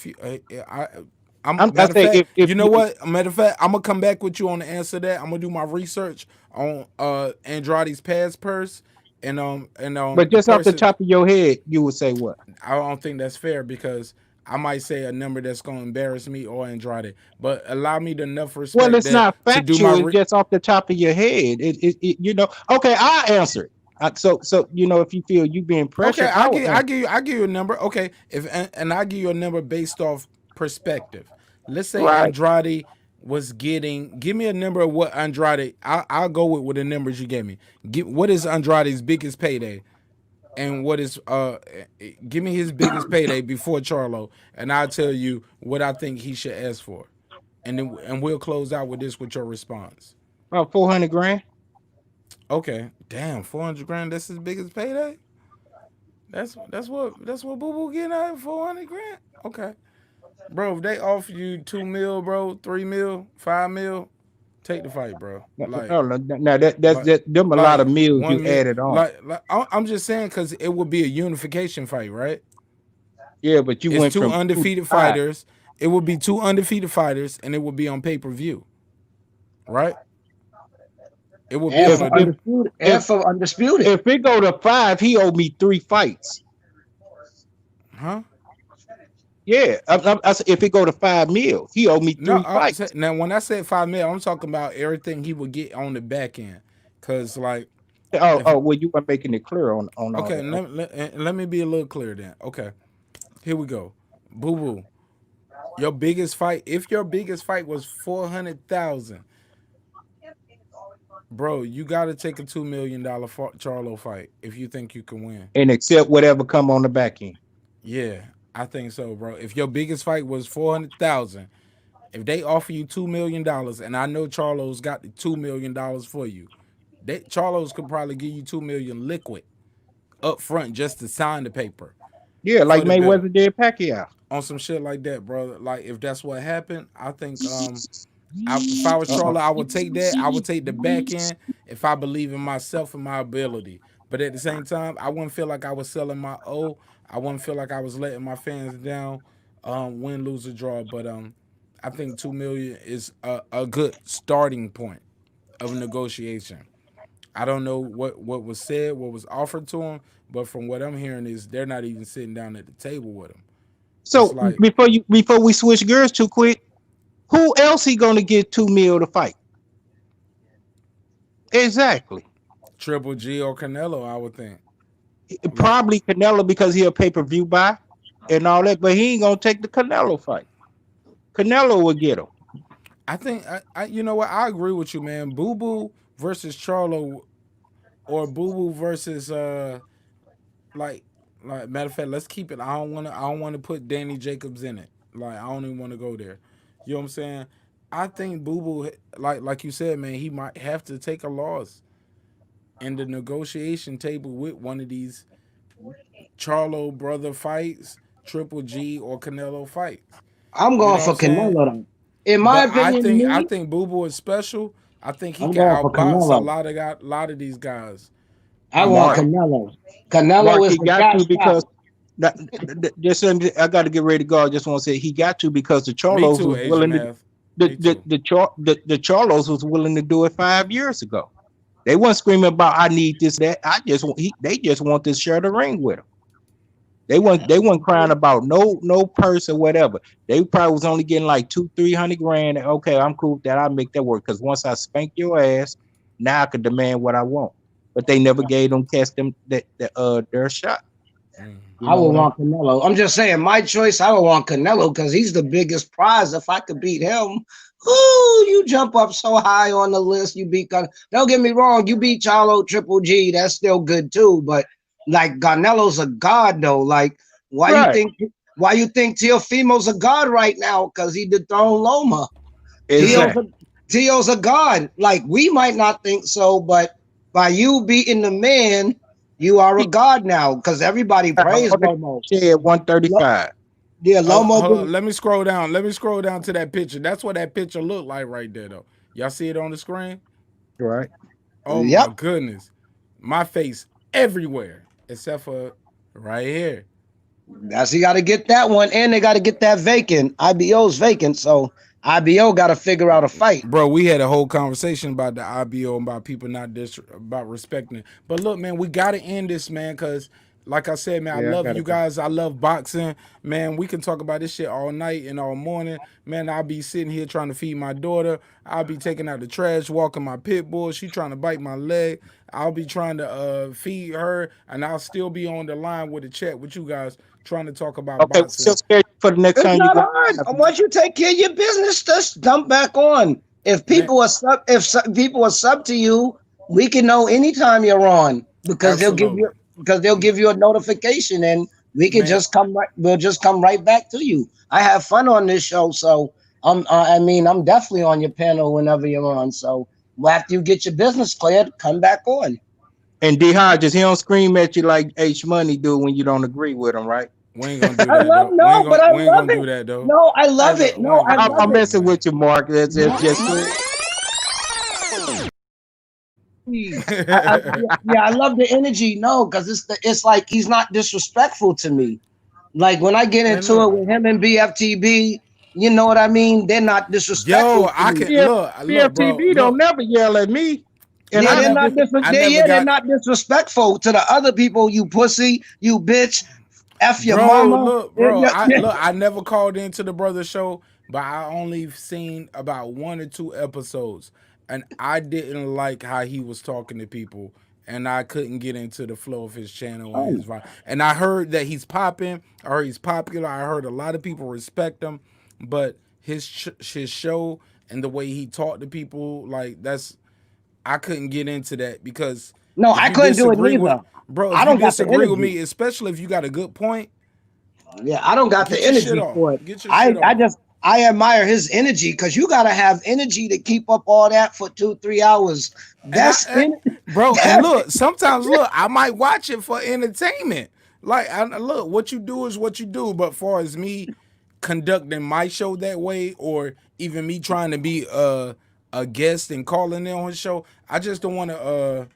I'm I matter of say fact. if You know what? Matter of fact, I'm gonna come back with you on the answer to that. I'm gonna do my research on Andrade's pass purse and but the just off the person. top of your head, you would say what? I don't think that's fair because I might say a number that's gonna embarrass me or Andrade. But allow me the enough Well, respect it's that not to do factual. my It's just off the top of your head. Okay, I answer it. So you know, if you feel you being Okay, pressured, I would I give you a number. Okay, if and I give you a number based off perspective. Let's say right. Andrade was getting. Give me a number of what Andrade. I'll go with the numbers you gave me. What is Andrade's biggest payday, and what is give me his biggest payday before Charlo, and I'll tell you what I think he should ask for, and we'll close out with this with your response. About 400 grand. Okay, damn, 400 grand. That's his biggest payday. That's what Boo Boo getting at 400 grand. Okay, bro. If they offer you 2 mil, bro, 3 mil, 5 mil, take the fight, bro. Now that's Like, that them a lot of like meals you 1 mil. added on. I'm just saying because it would be a unification fight, right? Yeah, but you It's went two from 2 to undefeated 5. fighters. It would be two undefeated fighters, and it would be on pay per view, right? It would be And on If for a if undisputed, and if for undisputed. if it go to 5, he owe me 3 fights. huh? Yeah, said if it go to 5 mil, he owe me No, 3 fights. now when I said 5 mil, I'm talking about everything he would get on the back end. Cause like if Well, you were making it clear on all okay, that. Okay. let me be a little clear then. Okay, here we go. Boo Boo, your biggest fight. If your biggest fight was 400,000, bro, you got to take a $2 million Charlo fight if you think you can win. And accept whatever come on the back end. Yeah, I think so, bro. If your biggest fight was 400,000, if they offer you $2 million, and I know Charlo's got the $2 million for you, Charlo's could probably give you 2 million liquid up front just to sign the paper Yeah, for like the belt Mayweather did Pacquiao. on some shit like that, bro. Like if that's what happened, I think if I was Uh-uh. Charlo, I would take that. I would take the back end if I believe in myself and my ability. But at the same time, I wouldn't feel like I was selling my O. I wouldn't feel like I was letting my fans down, win, lose, or draw. But I think 2 million is a good starting point of negotiation. I don't know what was said, what was offered to him, but from what I'm hearing is they're not even sitting down at the table with him. It's So like before we switch gears too quick, who else he gonna get 2 mil to fight? Exactly. Triple G or Canelo, I would think. Like Probably Canelo because he a pay-per-view buy and all that, but he ain't gonna take the Canelo fight. Canelo will get him. I think you know what, I agree with you, man. Boo Boo versus Charlo, or Boo Boo versus like matter of fact, let's keep it. I don't wanna put Danny Jacobs in it. Like I don't even want to go there. You know what I'm saying? I think Boo Boo, like you said, man, he might have to take a loss in the negotiation table with one of these Charlo brother fights, Triple G or Canelo fights. I'm You going know what for I'm saying? Canelo. Though. In my But opinion, I me, think Boo Boo is special. I think he I'm can going for outbox Canelo. a lot of these guys. I You want Mark, know, Canelo. Canelo Mark, is he the got cash to cow. because I got to get ready to go. I just want to say he got to because the me Charlos too, was Asian willing to math. Me too. the Charlos was willing to do it 5 years ago. They weren't screaming about I need this that. They just want to share the ring with him. They weren't crying about no purse or whatever. They probably was only getting like 200-300 grand. Okay, I'm cool with that. I'll make that work because once I spank your ass, now I can demand what I want. But they never gave them cast them their shot. Mm. You I know would what I'm want Canelo. I'm just saying, my choice. I would want Canelo because he's the biggest prize. If I could beat him, ooh, you jump up so high on the list. You beat. Don't get me wrong. You beat Charlo Triple G. That's still good too. But like Canelo's a god though. Like why you right? think? Why you think Teofimo's a god right now? Because he dethroned Loma. Mm. Tio's Exactly. a, Tio's a god. Like we might not think so, but by you beating the man, you are a He god now. Because everybody praised on the Lomo. shed 135. Yeah, Lomo Hold on. been Let me scroll down. Let me scroll down to that picture. That's what that picture looked like right there, though. Y'all see it on the screen? Right. Oh my yep. goodness, my face everywhere except for right here. That's you got to get that one, and they got to get that vacant. IBO's vacant, so IBO got to figure out a fight. Bro, we had a whole conversation about the IBO and about people not about respecting it. But look, man, we gotta end this, man, because like I said, man, I Yeah, I love gotta you go. guys. I love boxing. Man, we can talk about this shit all night and all morning. Man, I'll be sitting here trying to feed my daughter. I'll be taking out the trash, walking my pit bull. She trying to bite my leg. I'll be trying to feed her, and I'll still be on the line with a chat with you guys trying to talk about Okay, what's your boxing. schedule for the next It's time you not go hard. live, man? Once you take care of your business, just dump back on. If Man, people are sub, people are sub to you, we can know anytime you're on because absolutely. they'll give you a notification, and we can Man, just come right. We'll just come right back to you. I have fun on this show, so I mean, I'm definitely on your panel whenever you're on. So after you get your business cleared, come back on. And D Hodges, he don't scream at you like H Money do when you don't agree with him, right? we ain't gonna do I that love though. no, but I We ain't love gonna do it. that though. No, I Hey, love it. look, we No, ain't I gonna do love I'm that, it. messing man. with you, Mark. It's just please. Yeah, I love the energy. No, because it's like he's not disrespectful to me. Like when I get Hey, into it look, with him and BFTB, you know what I mean? They're not disrespectful yo, to I me. can BF, look, bro, don't look. never yell at me, and Yeah, I I they're be never, not just I never they're got, not disrespectful to the other people. You pussy, you bitch, f your bro. mama. Look, bro, I never called into the brother show, but I only seen about 1 or 2 episodes, and I didn't like how he was talking to people, and I couldn't get into the flow of his channel and Oh, his vibe. And I heard that he's popping, or he's popular. I heard a lot of people respect him, but his show and the way he talked to people, like that's I couldn't get into that because no, if I you couldn't do it disagree with neither. bro, I if you don't got the disagree with energy. me, especially if you got a good point, Yeah, I don't got the get your shit energy off. for it. Get your shit I off. just I admire his energy because you gotta have energy to keep up all that for 2-3 hours. And bro, and That's look, sometimes look, I might watch it for entertainment. Like look, what you do is what you do, but far as me conducting my show that way or even me trying to be a guest and calling in on his show, I just don't want to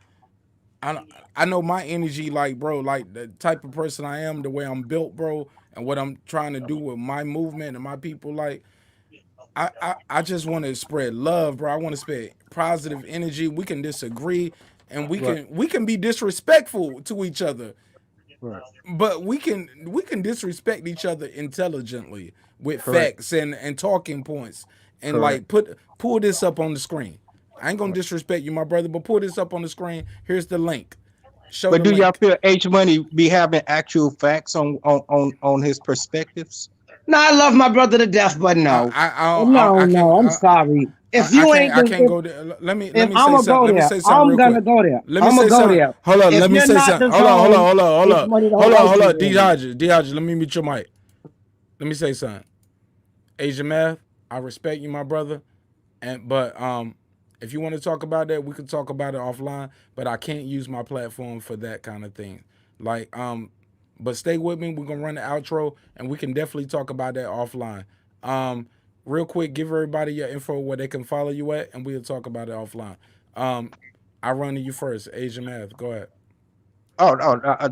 I know my energy, like bro, like the type of person I am, the way I'm built, bro, and what I'm trying to do with my movement and my people. Like I just want to spread love, bro. I want to spread positive energy. We can disagree, and right, we can be disrespectful to each other, right, but we can disrespect each other intelligently with correct, facts and talking points, and correct. like pull this up on the screen. I ain't gonna disrespect you, my brother, but pull this up on the screen. Here's the link. Show But the do y'all link. feel H Money be having actual facts on his perspectives? no, I love my brother to death, but no. No, I can't no, I'm sorry. If you ain't I can't if, go there. Let if me I'm say gonna something. go Let me there, say something I'm real gonna quick. go there. Let me I'm say gonna go something. there. Hold up. If Let me you're say not something. the zone, Hold H up. Money don't like Hold you up. D really. Hodges. D Hodges. Let me mute your mic. Let me say something. Asia Math, I respect you, my brother. But if you want to talk about that, we can talk about it offline. But I can't use my platform for that kind of thing. Like but stay with me. We're gonna run the outro, and we can definitely talk about that offline. Um, real quick, give everybody your info where they can follow you at, and we'll talk about it offline. Um, I run to you first, Asia Math. Go ahead.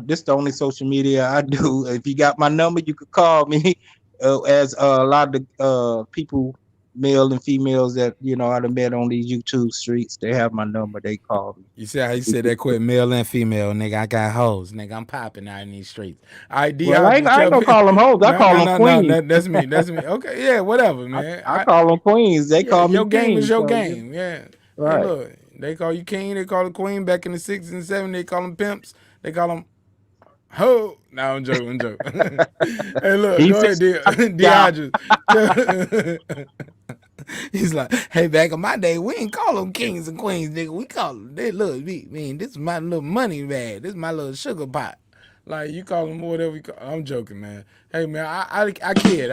This the only social media I do. If you got my number, you could call me. As a lot of the people, male and females that I done met on these YouTube streets, they have my number. They call me. You see how you said that quick, male and female, nigga. I got hoes, nigga. I'm popping out in these streets. All right, D Well, I ain't, Hodges, I ain't tell gonna me. call them hoes. I No, call no, them no, no. queens. That's me. That's me. Okay, yeah, whatever, I, man. I call them queens. They Yeah, call me your game is king. your So game. Yeah. Hey, right. look, they call you king. They call it queen. Back in the '60s and '70s, they call them pimps. They call them ho. No, I'm joking. I'm joking. Hey, look, He go said, ahead, D "Yeah, Hodges. He's like, hey, back in my day, we ain't call them kings and queens, nigga. We call them, they look, mean, this is my little money bag. This is my little sugar pot. Like, you call them whatever you call. I'm joking, man. Hey, man, I kid.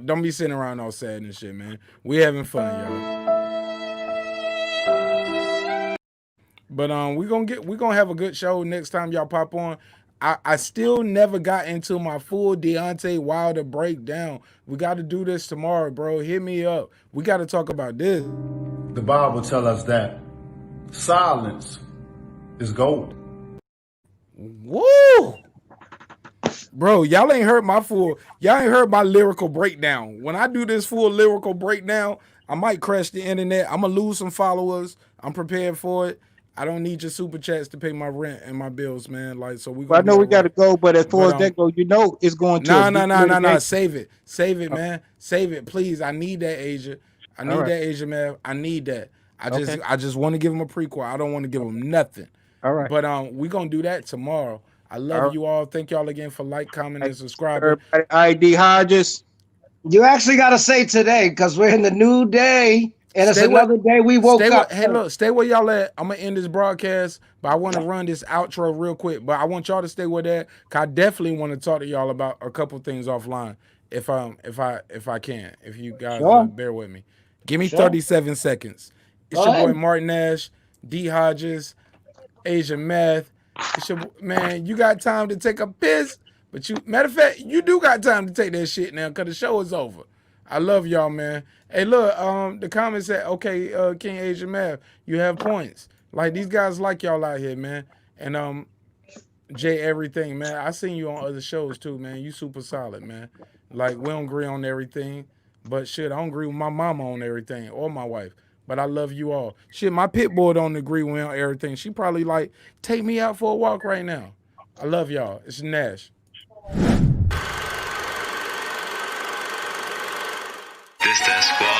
Don't be sitting around all sad and shit, man. We having fun, y'all. But we gonna have a good show next time y'all pop on. I still never got into my full Deontay Wilder breakdown. We got to do this tomorrow, bro. Hit me up. We got to talk about this. The Bible tells us that silence is gold. Woo! Bro, y'all ain't heard my lyrical breakdown. When I do this full lyrical breakdown, I might crash the internet. I'm gonna lose some followers. I'm prepared for it. I don't need your super chats to pay my rent and my bills, man. Like, so we Well, I gonna be know all we got to right. go, but as far But as that go, it's going to a nah, deep nah, nah, nah, nah. litigation. Save it, Oh, man. Save it, please. I need that, Asia. I all need right. that, Asia, man. I need that. Okay. I just want to give him a prequel. I don't want to give Okay. him nothing. All right. But we gonna do that tomorrow. I All love right. you all. Thank y'all again for like, commenting, and Thank you, subscribing. everybody. ID Hodges. You actually got to say today because we're in the new day and it's Stay what another day we woke stay what up. hey look, stay where y'all at. I'm gonna end this broadcast, but I want to run this outro real quick. But I want y'all to stay with that. Cause I definitely want to talk to y'all about a couple things offline. If I can. If you guys Sure, bear with me. Give me sure. 37 seconds. It's Go your boy ahead. Mark Nash, D Hodges, Asia Math. It's your man, you got time to take a piss, but you matter of fact, you do got time to take that shit now because the show is over. I love y'all, man. Hey, look, the comments said, okay, King Asia Math, you have points. Like these guys like y'all out here, man. And Jay everything, man. I seen you on other shows too, man. You super solid, man. Like we don't agree on everything, but shit, I don't agree with my mama on everything or my wife. But I love you all. Shit, my pit bull don't agree with on everything. She probably like take me out for a walk right now. I love y'all. It's Nash. This that squad.